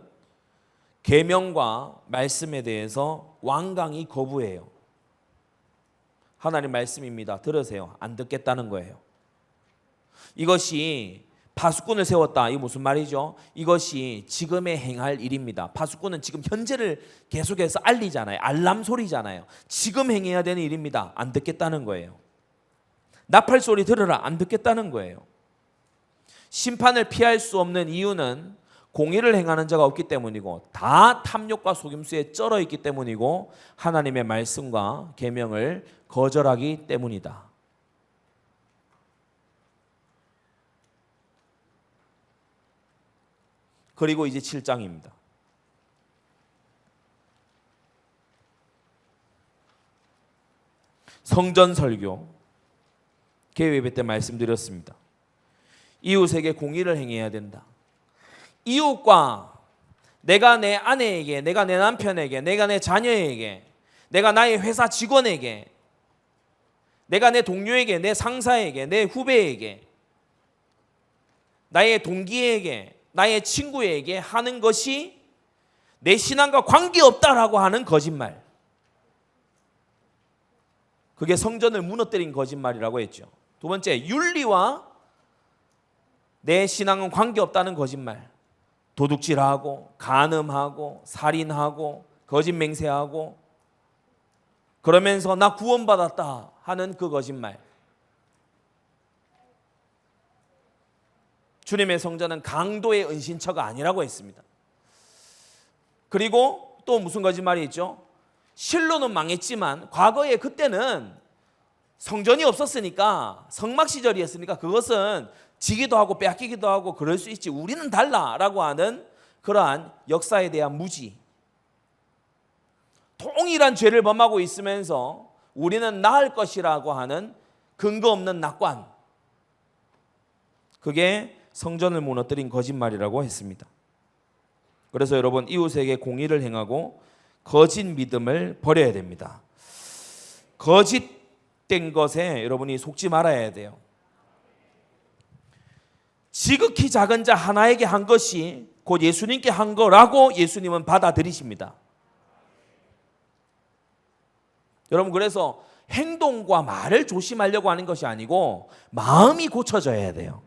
계명과 말씀에 대해서 완강히 거부해요. 하나님 말씀입니다. 들으세요. 안 듣겠다는 거예요. 이것이 파수꾼을 세웠다. 이게 무슨 말이죠? 이것이 지금에 행할 일입니다. 파수꾼은 지금 현재를 계속해서 알리잖아요. 알람 소리잖아요. 지금 행해야 되는 일입니다. 안 듣겠다는 거예요. 나팔 소리 들으라. 안 듣겠다는 거예요. 심판을 피할 수 없는 이유는 공의를 행하는 자가 없기 때문이고 다 탐욕과 속임수에 쩔어 있기 때문이고 하나님의 말씀과 계명을 거절하기 때문이다. 그리고 이제 7장입니다. 성전 설교. 개회 예배 때 말씀드렸습니다. 이웃에게 공의를 행해야 된다. 이웃과 내가 내 아내에게, 내가 내 남편에게, 내가 내 자녀에게, 내가 나의 회사 직원에게, 내가 내 동료에게, 내 상사에게, 내 후배에게, 나의 동기에게, 나의 친구에게 하는 것이 내 신앙과 관계없다라고 하는 거짓말. 그게 성전을 무너뜨린 거짓말이라고 했죠. 두 번째, 윤리와 내 신앙은 관계없다는 거짓말. 도둑질하고 간음하고 살인하고 거짓 맹세하고 그러면서 나 구원받았다 하는 그 거짓말. 주님의 성전은 강도의 은신처가 아니라고 했습니다. 그리고 또 무슨 거짓말이 있죠? 실로는 망했지만 과거에 그때는 성전이 없었으니까 성막 시절이었으니까 그것은 지기도 하고 빼앗기기도 하고 그럴 수 있지 우리는 달라라고 하는 그러한 역사에 대한 무지. 동일한 죄를 범하고 있으면서 우리는 나을 것이라고 하는 근거 없는 낙관. 그게 성전을 무너뜨린 거짓말이라고 했습니다. 그래서 여러분 이웃에게 공의를 행하고 거짓 믿음을 버려야 됩니다. 거짓된 것에 여러분이 속지 말아야 돼요. 지극히 작은 자 하나에게 한 것이 곧 예수님께 한 거라고 예수님은 받아들이십니다. 여러분 그래서 행동과 말을 조심하려고 하는 것이 아니고 마음이 고쳐져야 돼요.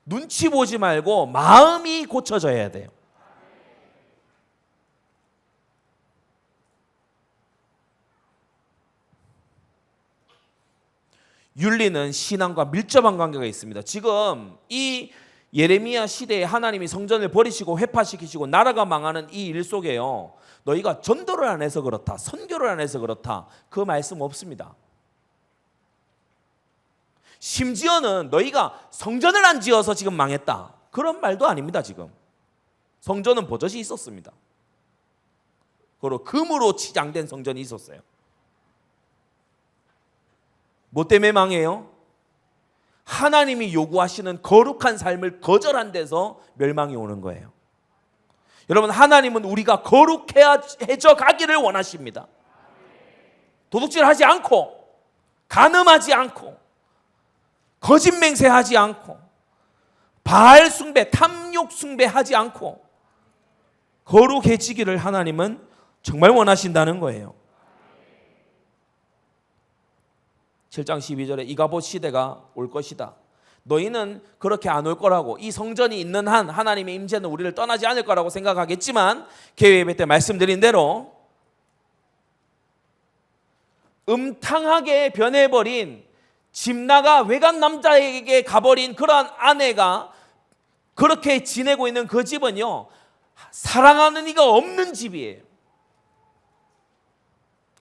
눈치 보지 말고 마음이 고쳐져야 돼요. 윤리는 신앙과 밀접한 관계가 있습니다. 지금 이 예레미야 시대에 하나님이 성전을 버리시고 회파시키시고 나라가 망하는 이 일 속에요. 너희가 전도를 안 해서 그렇다. 선교를 안 해서 그렇다. 그 말씀 없습니다. 심지어는 너희가 성전을 안 지어서 지금 망했다. 그런 말도 아닙니다. 지금 성전은 버젓이 있었습니다. 그리고 금으로 치장된 성전이 있었어요. 뭐 때문에 망해요? 하나님이 요구하시는 거룩한 삶을 거절한 데서 멸망이 오는 거예요. 여러분 하나님은 우리가 거룩해져 가기를 원하십니다. 도둑질하지 않고 간음하지 않고 거짓 맹세하지 않고 바알 숭배, 탐욕 숭배하지 않고 거룩해지기를 하나님은 정말 원하신다는 거예요. 7장 12절에 이가봇 시대가 올 것이다. 너희는 그렇게 안 올 거라고, 이 성전이 있는 한 하나님의 임재는 우리를 떠나지 않을 거라고 생각하겠지만 개회 예배 때 말씀드린 대로 음탕하게 변해버린 집 나가 외간 남자에게 가버린 그러한 아내가 그렇게 지내고 있는 그 집은요, 사랑하는 이가 없는 집이에요.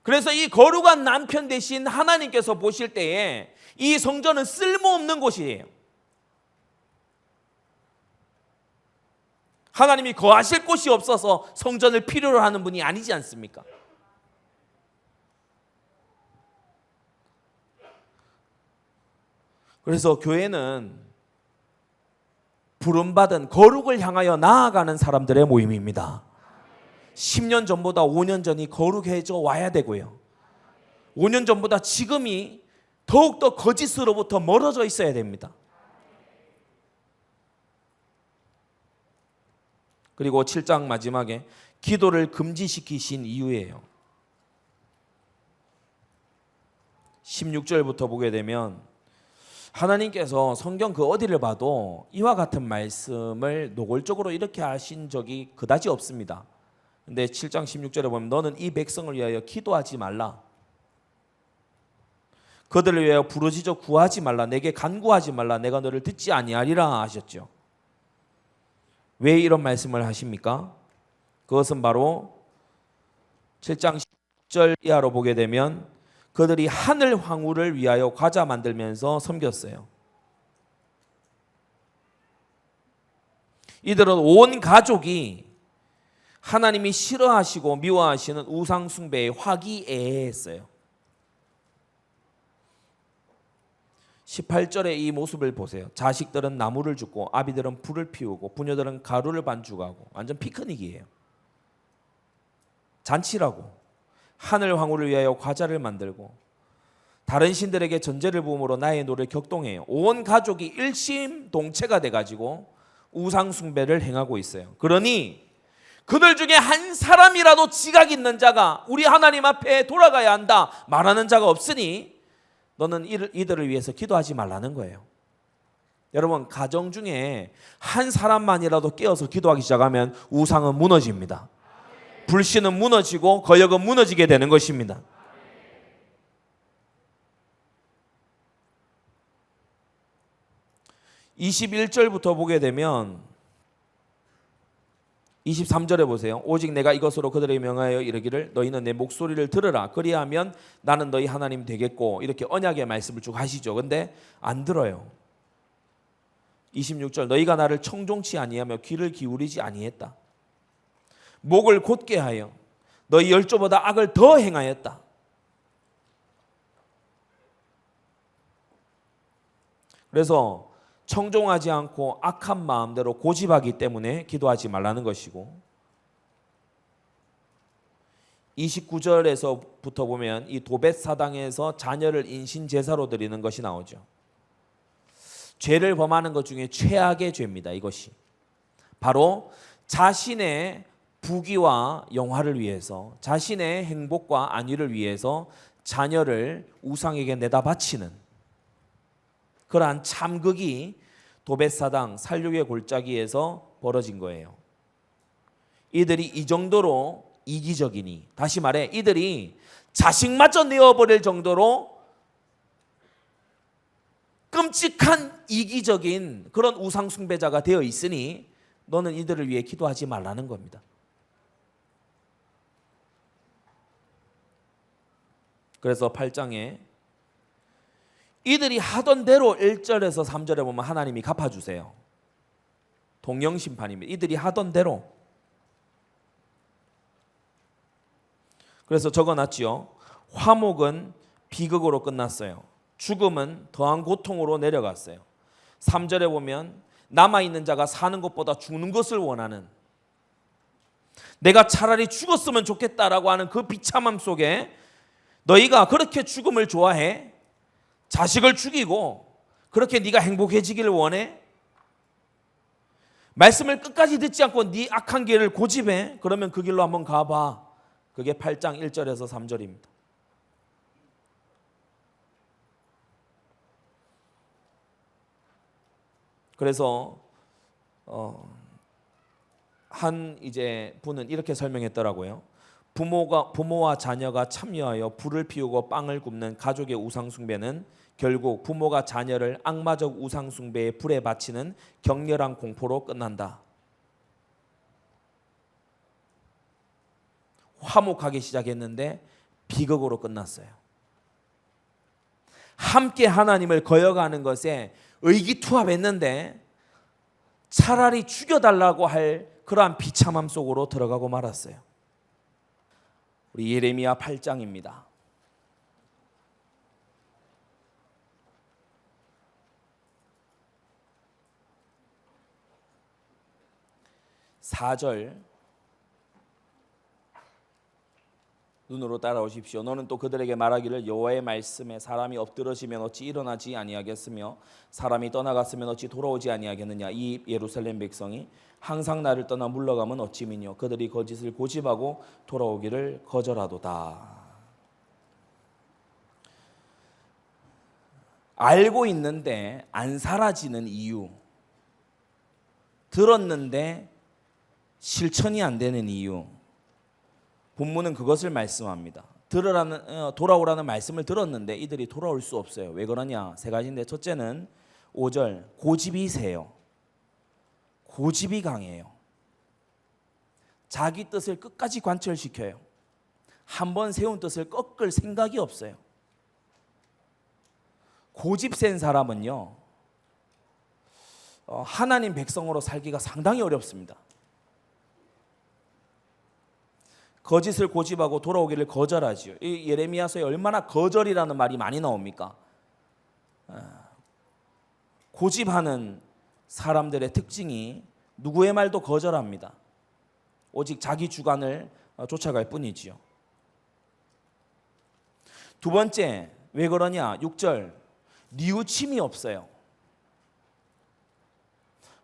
그래서 이 거룩한 남편 대신 하나님께서 보실 때에 이 성전은 쓸모없는 곳이에요. 하나님이 거하실 곳이 없어서 성전을 필요로 하는 분이 아니지 않습니까? 그래서 교회는 부름받은 거룩을 향하여 나아가는 사람들의 모임입니다. 10년 전보다 5년 전이 거룩해져 와야 되고요. 5년 전보다 지금이 더욱더 거짓으로부터 멀어져 있어야 됩니다. 그리고 7장 마지막에 기도를 금지시키신 이유예요. 16절부터 보게 되면 하나님께서 성경 그 어디를 봐도 이와 같은 말씀을 노골적으로 이렇게 하신 적이 그다지 없습니다. 근데 7장 16절에 보면 너는 이 백성을 위하여 기도하지 말라. 그들을 위하여 부르짖어 구하지 말라. 내게 간구하지 말라. 내가 너를 듣지 아니하리라 하셨죠. 왜 이런 말씀을 하십니까? 그것은 바로 7장 10절 이하로 보게 되면 그들이 하늘 황후를 위하여 과자 만들면서 섬겼어요. 이들은 온 가족이 하나님이 싫어하시고 미워하시는 우상 숭배에 화기애애했어요. 18절의 이 모습을 보세요. 자식들은 나무를 줍고 아비들은 불을 피우고 부녀들은 가루를 반죽하고 완전 피크닉이에요. 잔치라고. 하늘 황후를 위하여 과자를 만들고 다른 신들에게 전제를 부음으로 나의 노를 격동해요. 온 가족이 일심동체가 돼가지고 우상 숭배를 행하고 있어요. 그러니 그들 중에 한 사람이라도 지각 있는 자가 우리 하나님 앞에 돌아가야 한다 말하는 자가 없으니 너는 이들을 위해서 기도하지 말라는 거예요. 여러분, 가정 중에 한 사람만이라도 깨어서 기도하기 시작하면 우상은 무너집니다. 불신은 무너지고 거역은 무너지게 되는 것입니다. (21절부터) 보게 되면 23절에 보세요. 오직 내가 이것으로 그들에게 명하여 이르기를 너희는 내 목소리를 들으라. 그리하면 나는 너희 하나님 되겠고, 이렇게 언약의 말씀을 쭉 하시죠. 근데 안 들어요. 26절 너희가 나를 청종치 아니하며 귀를 기울이지 아니했다. 목을 곧게 하여 너희 열조보다 악을 더 행하였다. 그래서 청종하지 않고 악한 마음대로 고집하기 때문에 기도하지 말라는 것이고, 29절에서부터 보면 이 도벳 사당에서 자녀를 인신 제사로 드리는 것이 나오죠. 죄를 범하는 것 중에 최악의 죄입니다. 이것이 바로 자신의 부귀와 영화를 위해서, 자신의 행복과 안위를 위해서 자녀를 우상에게 내다 바치는 그러한 참극이 도벳사당 살육의 골짜기에서 벌어진 거예요. 이들이 이 정도로 이기적이니, 다시 말해 이들이 자식마저 내어버릴 정도로 끔찍한 이기적인 그런 우상 숭배자가 되어 있으니 너는 이들을 위해 기도하지 말라는 겁니다. 그래서 8장에 이들이 하던 대로 1절에서 3절에 보면 하나님이 갚아주세요. 동영심판입니다. 이들이 하던 대로. 그래서 적어놨지요. 화목은 비극으로 끝났어요. 죽음은 더한 고통으로 내려갔어요. 3절에 보면 남아있는 자가 사는 것보다 죽는 것을 원하는, 내가 차라리 죽었으면 좋겠다라고 하는 그 비참함 속에 너희가 그렇게 죽음을 좋아해? 자식을 죽이고 그렇게 네가 행복해지기를 원해? 말씀을 끝까지 듣지 않고 네 악한 길을 고집해? 그러면 그 길로 한번 가봐. 그게 8장 1절에서 3절입니다. 그래서 한 이제 분은 이렇게 설명했더라고요. 부모와 자녀가 참여하여 불을 피우고 빵을 굽는 가족의 우상 숭배는 결국 부모가 자녀를 악마적 우상 숭배의 불에 바치는 격렬한 공포로 끝난다. 화목하게 시작했는데 비극으로 끝났어요. 함께 하나님을 거역하는 것에 의기투합했는데 차라리 죽여달라고 할 그러한 비참함 속으로 들어가고 말았어요. 우리 예레미야 8장입니다. 4절 눈으로 따라오십시오. 너는 또 그들에게 말하기를 여호와의 말씀에 사람이 엎드러지면 어찌 일어나지 아니하겠으며 사람이 떠나갔으면 어찌 돌아오지 아니하겠느냐. 이 예루살렘 백성이 항상 나를 떠나 물러가면 어찌 미뇨. 그들이 거짓을 고집하고 돌아오기를 거절하도다. 알고 있는데 안 사라지는 이유, 들었는데 실천이 안 되는 이유, 본문은 그것을 말씀합니다. 돌아오라는 말씀을 들었는데 이들이 돌아올 수 없어요. 왜 그러냐? 세 가지인데, 첫째는 5절 고집이 세요. 고집이 강해요. 자기 뜻을 끝까지 관철시켜요. 한번 세운 뜻을 꺾을 생각이 없어요. 고집 센 사람은요, 하나님 백성으로 살기가 상당히 어렵습니다. 거짓을 고집하고 돌아오기를 거절하지요. 이 예레미야서에 얼마나 거절이라는 말이 많이 나옵니까? 고집하는 사람들의 특징이 누구의 말도 거절합니다. 오직 자기 주관을 쫓아갈 뿐이지요. 두 번째, 왜 그러냐? 6절 뉘우침이 없어요.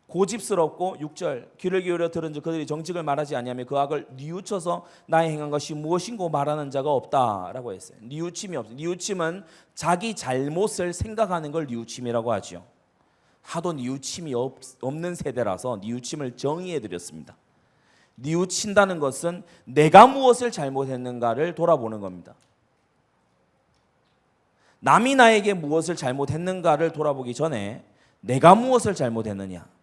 고집스럽고 6절 귀를 기울여 들은즉 그들이 정직을 말하지 아니하며 그 악을 뉘우쳐서 나의 행한 것이 무엇인고 말하는 자가 없다라고 했어요. 뉘우침이 없어요. 뉘우침은 자기 잘못을 생각하는 걸 뉘우침이라고 하죠. 하도 뉘우침이 없는 세대라서 뉘우침을 정의해 드렸습니다. 뉘우친다는 것은 내가 무엇을 잘못했는가를 돌아보는 겁니다. 남이 나에게 무엇을 잘못했는가를 돌아보기 전에 내가 무엇을 잘못했느냐.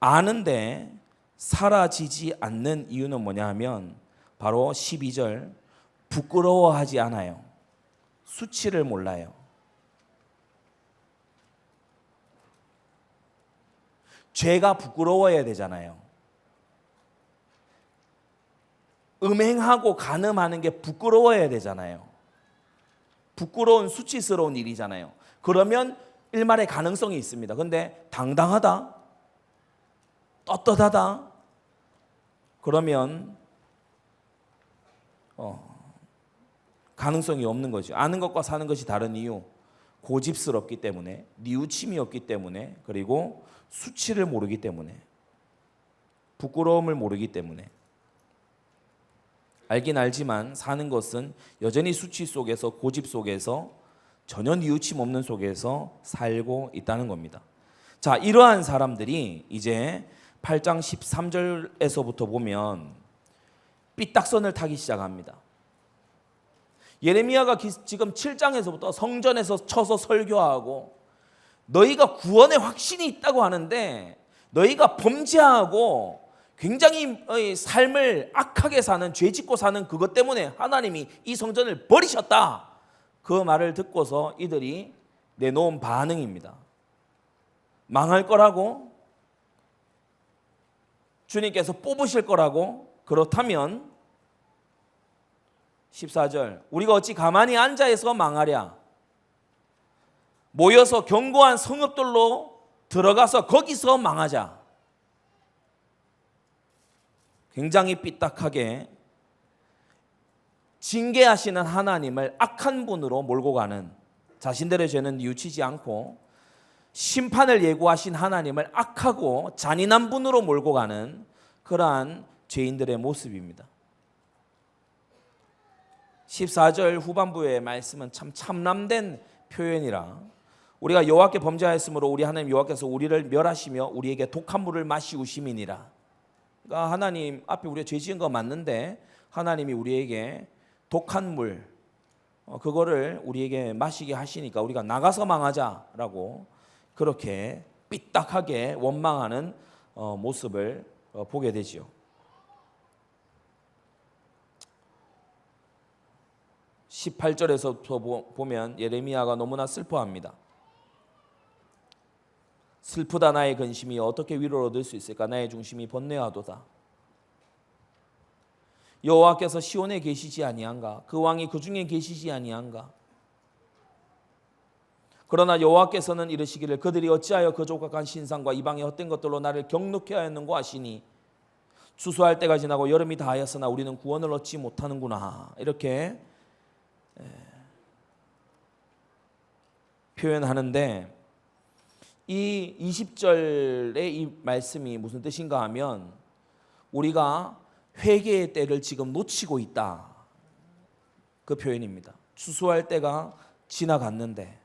아는데 사라지지 않는 이유는 뭐냐 하면 바로 12절 부끄러워하지 않아요. 수치를 몰라요. 죄가 부끄러워야 되잖아요. 음행하고 간음하는 게 부끄러워야 되잖아요. 부끄러운 수치스러운 일이잖아요. 그러면 일말의 가능성이 있습니다. 근데 당당하다, 떳떳하다, 그러면 가능성이 없는 거죠. 아는 것과 사는 것이 다른 이유, 고집스럽기 때문에, 뉘우침이 없기 때문에, 그리고 수치를 모르기 때문에, 부끄러움을 모르기 때문에. 알긴 알지만 사는 것은 여전히 수치 속에서, 고집 속에서, 전혀 뉘우침 없는 속에서 살고 있다는 겁니다. 자, 이러한 사람들이 이제 8장 13절에서부터 보면 삐딱선을 타기 시작합니다. 예레미야가 지금 7장에서부터 성전에서 쳐서 설교하고 너희가 구원의 확신이 있다고 하는데 너희가 범죄하고 굉장히 삶을 악하게 사는, 죄짓고 사는 그것 때문에 하나님이 이 성전을 버리셨다. 그 말을 듣고서 이들이 내놓은 반응입니다. 망할 거라고? 주님께서 뽑으실 거라고? 그렇다면 14절 우리가 어찌 가만히 앉아서 망하랴. 모여서 견고한 성읍들로 들어가서 거기서 망하자. 굉장히 삐딱하게 징계하시는 하나님을 악한 분으로 몰고 가는, 자신들의 죄는 뉘우치지 않고 심판을 예고하신 하나님을 악하고 잔인한 분으로 몰고 가는 그러한 죄인들의 모습입니다. 14절 후반부의 말씀은 참 참람된 표현이라 우리가 여호와께 범죄하였으므로 우리 하나님 여호와께서 우리를 멸하시며 우리에게 독한 물을 마시우심이니라. 그러니까 하나님 앞에 우리가 죄 지은 거 맞는데 하나님이 우리에게 독한 물 그거를 우리에게 마시게 하시니까 우리가 나가서 망하자라고 그렇게 삐딱하게 원망하는 모습을 보게 되지요. 18절에서 보면 예레미야가 너무나 슬퍼합니다. 슬프다 나의 근심이 어떻게 위로를 얻을 수 있을까? 나의 중심이 번뇌하도다. 여호와께서 시온에 계시지 아니한가? 그 왕이 그 중에 계시지 아니한가? 그러나 여호와께서는 이르시기를 그들이 어찌하여 그 족각한 신상과 이방의 헛된 것들로 나를 경노케 하였는고 하시니 추수할 때가 지나고 여름이 다하였으나 우리는 구원을 얻지 못하는구나. 이렇게 표현하는데 이 20절의 이 말씀이 무슨 뜻인가 하면 우리가 회개의 때를 지금 놓치고 있다. 그 표현입니다. 추수할 때가 지나갔는데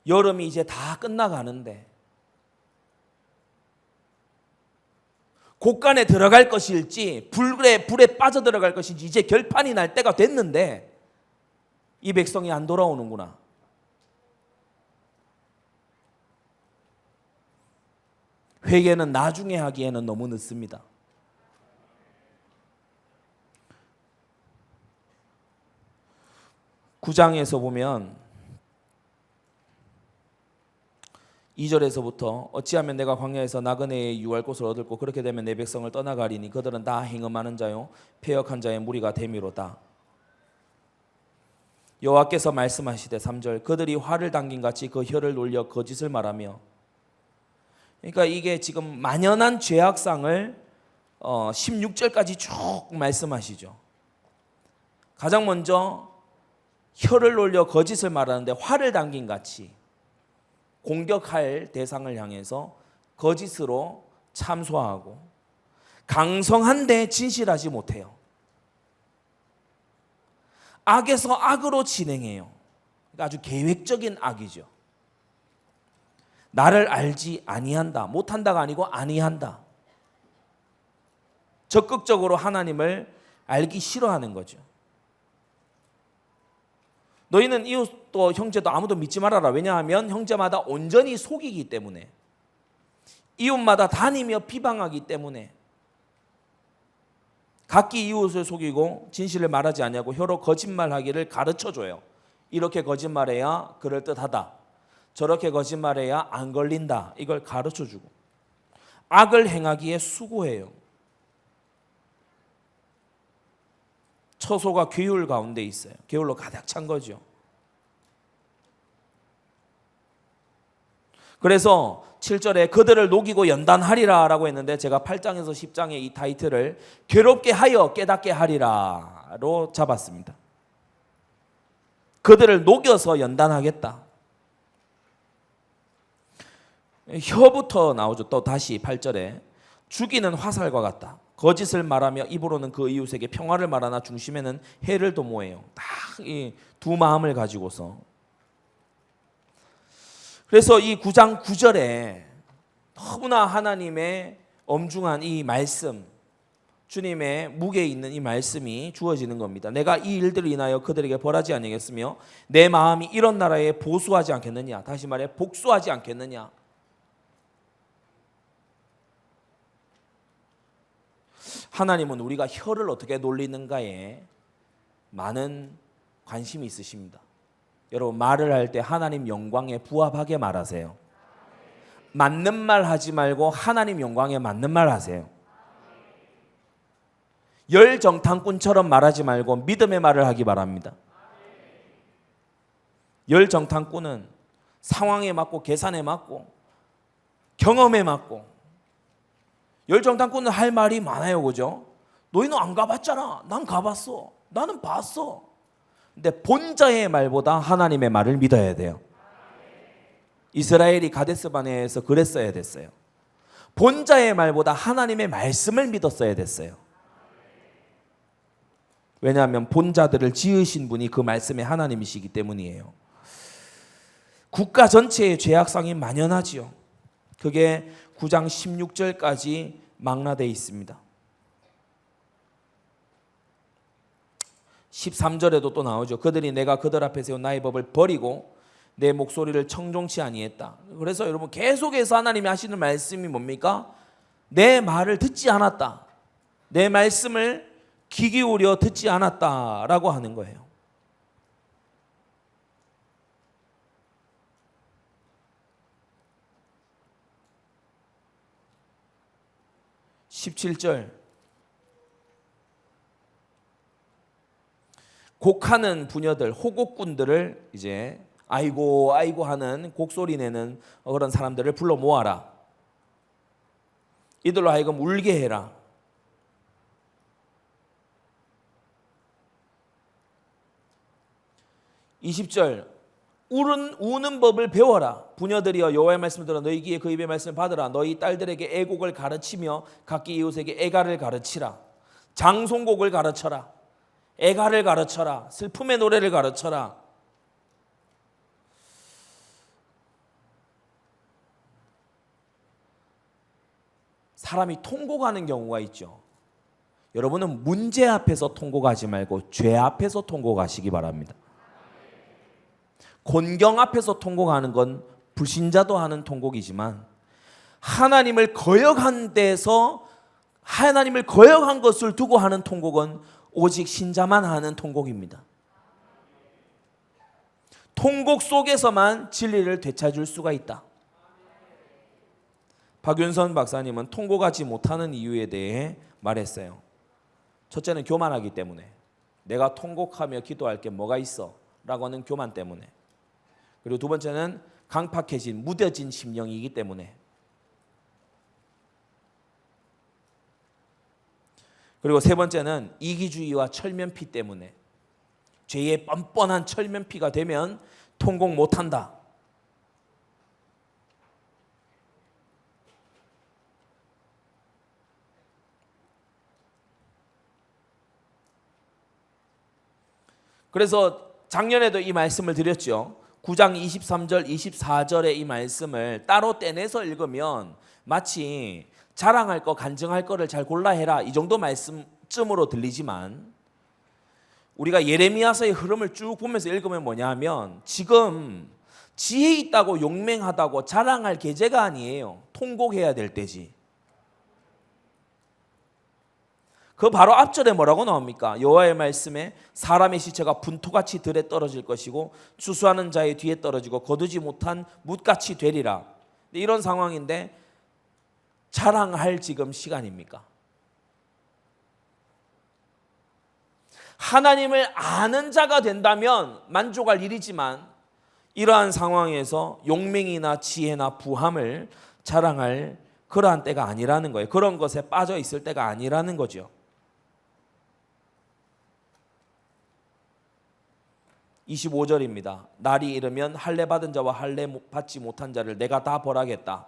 여름이 이제 다 끝나가는데 곳간에 들어갈 것일지 불에 빠져 들어갈 것인지 이제 결판이 날 때가 됐는데 이 백성이 안 돌아오는구나. 회개는 나중에 하기에는 너무 늦습니다. 구장에서 보면 2절에서부터 어찌하면 내가 광야에서 나그네의 유할 곳을 얻을고 그렇게 되면 내 백성을 떠나가리니 그들은 다 행음하는 자요 패역한 자의 무리가 됨이로다. 여호와께서 말씀하시되 3절 그들이 화를 당긴 같이 그 혀를 놀려 거짓을 말하며. 그러니까 이게 지금 만연한 죄악상을 16절까지 쭉 말씀하시죠. 가장 먼저 혀를 놀려 거짓을 말하는데 화를 당긴 같이 공격할 대상을 향해서 거짓으로 참소하고 강성한데 진실하지 못해요. 악에서 악으로 진행해요. 그러니까 아주 계획적인 악이죠. 나를 알지 아니한다. 못한다가 아니고 아니한다. 적극적으로 하나님을 알기 싫어하는 거죠. 너희는 이웃도 형제도 아무도 믿지 말아라. 왜냐하면 형제마다 온전히 속이기 때문에 이웃마다 다니며 비방하기 때문에 각기 이웃을 속이고 진실을 말하지 아니하고 혀로 거짓말하기를 가르쳐줘요. 이렇게 거짓말해야 그럴듯하다. 저렇게 거짓말해야 안 걸린다. 이걸 가르쳐주고 악을 행하기에 수고해요. 처소가 괴울 가운데 있어요. 괴울로 가득 찬 거죠. 그래서 7절에 그들을 녹이고 연단하리라 라고 했는데 제가 8장에서 10장의 이 타이틀을 괴롭게 하여 깨닫게 하리라로 잡았습니다. 그들을 녹여서 연단하겠다. 혀부터 나오죠. 또 다시 8절에 죽이는 화살과 같다. 거짓을 말하며 입으로는 그 이웃에게 평화를 말하나 중심에는 해를 도모해요. 딱 이 두 마음을 가지고서. 그래서 이 9장 9절에 너무나 하나님의 엄중한 이 말씀, 주님의 무게에 있는 이 말씀이 주어지는 겁니다. 내가 이 일들을 인하여 그들에게 벌하지 아니하겠으며 내 마음이 이런 나라에 보수하지 않겠느냐. 다시 말해 복수하지 않겠느냐. 하나님은 우리가 혀를 어떻게 놀리는가에 많은 관심이 있으십니다. 여러분 말을 할 때 하나님 영광에 부합하게 말하세요. 맞는 말 하지 말고 하나님 영광에 맞는 말 하세요. 열정탐꾼처럼 말하지 말고 믿음의 말을 하기 바랍니다. 열정탐꾼은 상황에 맞고 계산에 맞고 경험에 맞고 열정탐꾼은 할 말이 많아요. 그죠? 너희는 안 가봤잖아. 난 가봤어. 나는 봤어. 근데 본자의 말보다 하나님의 말을 믿어야 돼요. 이스라엘이 가데스바네에서 그랬어야 됐어요. 본자의 말보다 하나님의 말씀을 믿었어야 됐어요. 왜냐하면 본자들을 지으신 분이 그 말씀의 하나님이시기 때문이에요. 국가 전체의 죄악상이 만연하지요. 그게 9장 16절까지 망라되어 있습니다. 13절에도 또 나오죠. 그들이 내가 그들 앞에 세운 나의 법을 버리고 내 목소리를 청종치 아니했다. 그래서 여러분 계속해서 하나님이 하시는 말씀이 뭡니까? 내 말을 듣지 않았다. 내 말씀을 귀 기울여 듣지 않았다라고 하는 거예요. 17절 곡하는 부녀들, 호곡꾼들을 이제 아이고 아이고 하는 곡소리 내는 그런 사람들을 불러 모아라. 이들로 하여금 울게 해라. 20절 우는 법을 배워라. 부녀들이여 여호와의 말씀을 들어 너희 귀에 그 입의 말씀을 받으라. 너희 딸들에게 애곡을 가르치며 각기 이웃에게 애가를 가르치라. 장송곡을 가르쳐라. 애가를 가르쳐라. 슬픔의 노래를 가르쳐라. 사람이 통곡하는 경우가 있죠. 여러분은 문제 앞에서 통곡하지 말고 죄 앞에서 통곡하시기 바랍니다. 곤경 앞에서 통곡하는 건 불신자도 하는 통곡이지만 하나님을 거역한 데서 하나님을 거역한 것을 두고 하는 통곡은 오직 신자만 하는 통곡입니다. 통곡 속에서만 진리를 되찾을 수가 있다. 박윤선 박사님은 통곡하지 못하는 이유에 대해 말했어요. 첫째는 교만하기 때문에. 내가 통곡하며 기도할 게 뭐가 있어? 라고 하는 교만 때문에. 그리고 두 번째는 강팍해진 무뎌진 심령이기 때문에. 그리고 세 번째는 이기주의와 철면피 때문에. 죄의 뻔뻔한 철면피가 되면 통곡 못한다. 그래서 작년에도 이 말씀을 드렸죠. 9장 23절, 24절의 이 말씀을 따로 떼내서 읽으면 마치 자랑할 거, 간증할 거를 잘 골라 해라 이 정도 말씀쯤으로 들리지만 우리가 예레미야서의 흐름을 쭉 보면서 읽으면 뭐냐면 지금 지혜 있다고 용맹하다고 자랑할 계제가 아니에요. 통곡해야 될 때지. 그 바로 앞절에 뭐라고 나옵니까? 여호와의 말씀에 사람의 시체가 분토같이 들에 떨어질 것이고 추수하는 자의 뒤에 떨어지고 거두지 못한 뭇같이 되리라. 이런 상황인데 자랑할 지금 시간입니까? 하나님을 아는 자가 된다면 만족할 일이지만 이러한 상황에서 용맹이나 지혜나 부함을 자랑할 그러한 때가 아니라는 거예요. 그런 것에 빠져 있을 때가 아니라는 거죠. 25절입니다. 날이 이르면 할례 받은 자와 할례 받지 못한 자를 내가 다 벌하겠다.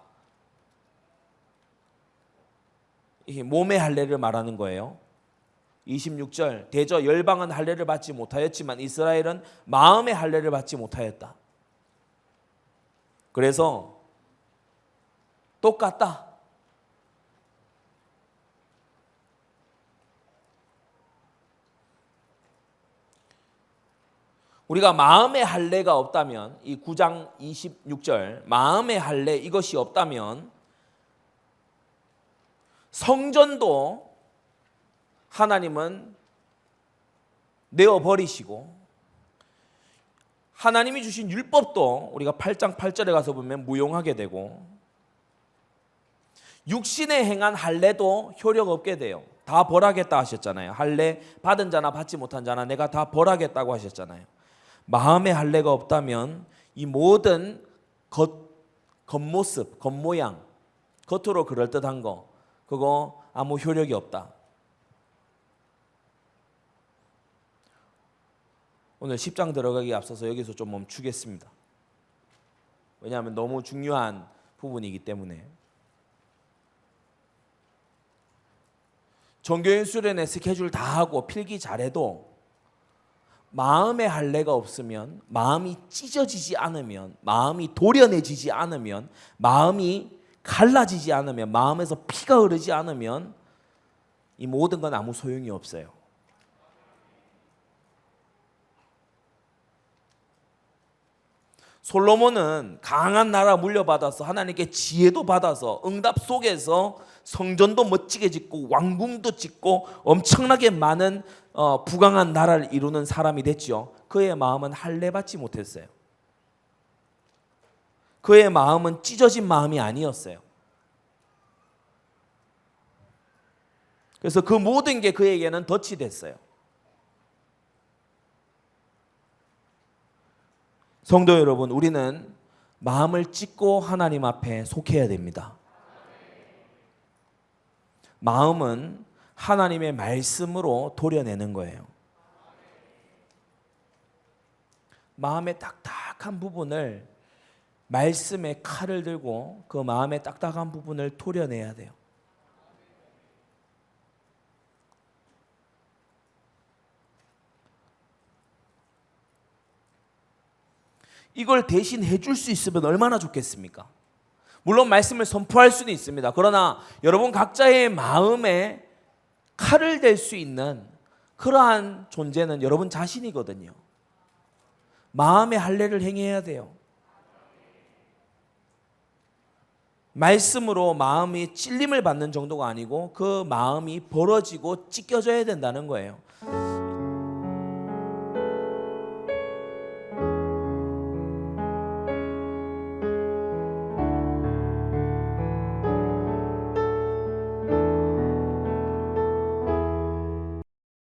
이게 몸의 할례를 말하는 거예요. 26절 대저 열방은 할례를 받지 못하였지만 이스라엘은 마음의 할례를 받지 못하였다. 그래서 똑같다. 우리가 마음의 할례가 없다면 이 9장 26절 마음의 할례 이것이 없다면 성전도 하나님은 내어버리시고 하나님이 주신 율법도 우리가 8장 8절에 가서 보면 무용하게 되고 육신에 행한 할례도 효력 없게 돼요. 다 벌하겠다 하셨잖아요. 할례 받은 자나 받지 못한 자나 내가 다 벌하겠다고 하셨잖아요. 마음의 할례가 없다면 이 모든 겉모습, 겉모양, 겉으로 그럴듯한 거 그거 아무 효력이 없다. 오늘 10장 들어가기에 앞서서 여기서 좀 멈추겠습니다. 왜냐하면 너무 중요한 부분이기 때문에. 종교인 수련회 스케줄 다 하고 필기 잘해도 마음의 할례가 없으면, 마음이 찢어지지 않으면, 마음이 도려내지지 않으면, 마음이 갈라지지 않으면, 마음에서 피가 흐르지 않으면 이 모든 건 아무 소용이 없어요. 솔로몬은 강한 나라 물려받아서 하나님께 지혜도 받아서 응답 속에서 성전도 멋지게 짓고 왕궁도 짓고 엄청나게 많은 부강한 나라를 이루는 사람이 됐죠. 그의 마음은 할례받지 못했어요. 그의 마음은 찢어진 마음이 아니었어요. 그래서 그 모든 게 그에게는 덫이 됐어요. 성도 여러분, 우리는 마음을 찢고 하나님 앞에 속해야 됩니다. 마음은 하나님의 말씀으로 도려내는 거예요. 마음의 딱딱한 부분을 말씀의 칼을 들고 그 마음의 딱딱한 부분을 도려내야 돼요. 이걸 대신 해줄 수 있으면 얼마나 좋겠습니까? 물론 말씀을 선포할 수는 있습니다. 그러나 여러분 각자의 마음에 칼을 댈 수 있는 그러한 존재는 여러분 자신이거든요. 마음의 할례를 행해야 돼요. 말씀으로 마음이 찔림을 받는 정도가 아니고 그 마음이 벌어지고 찢겨져야 된다는 거예요.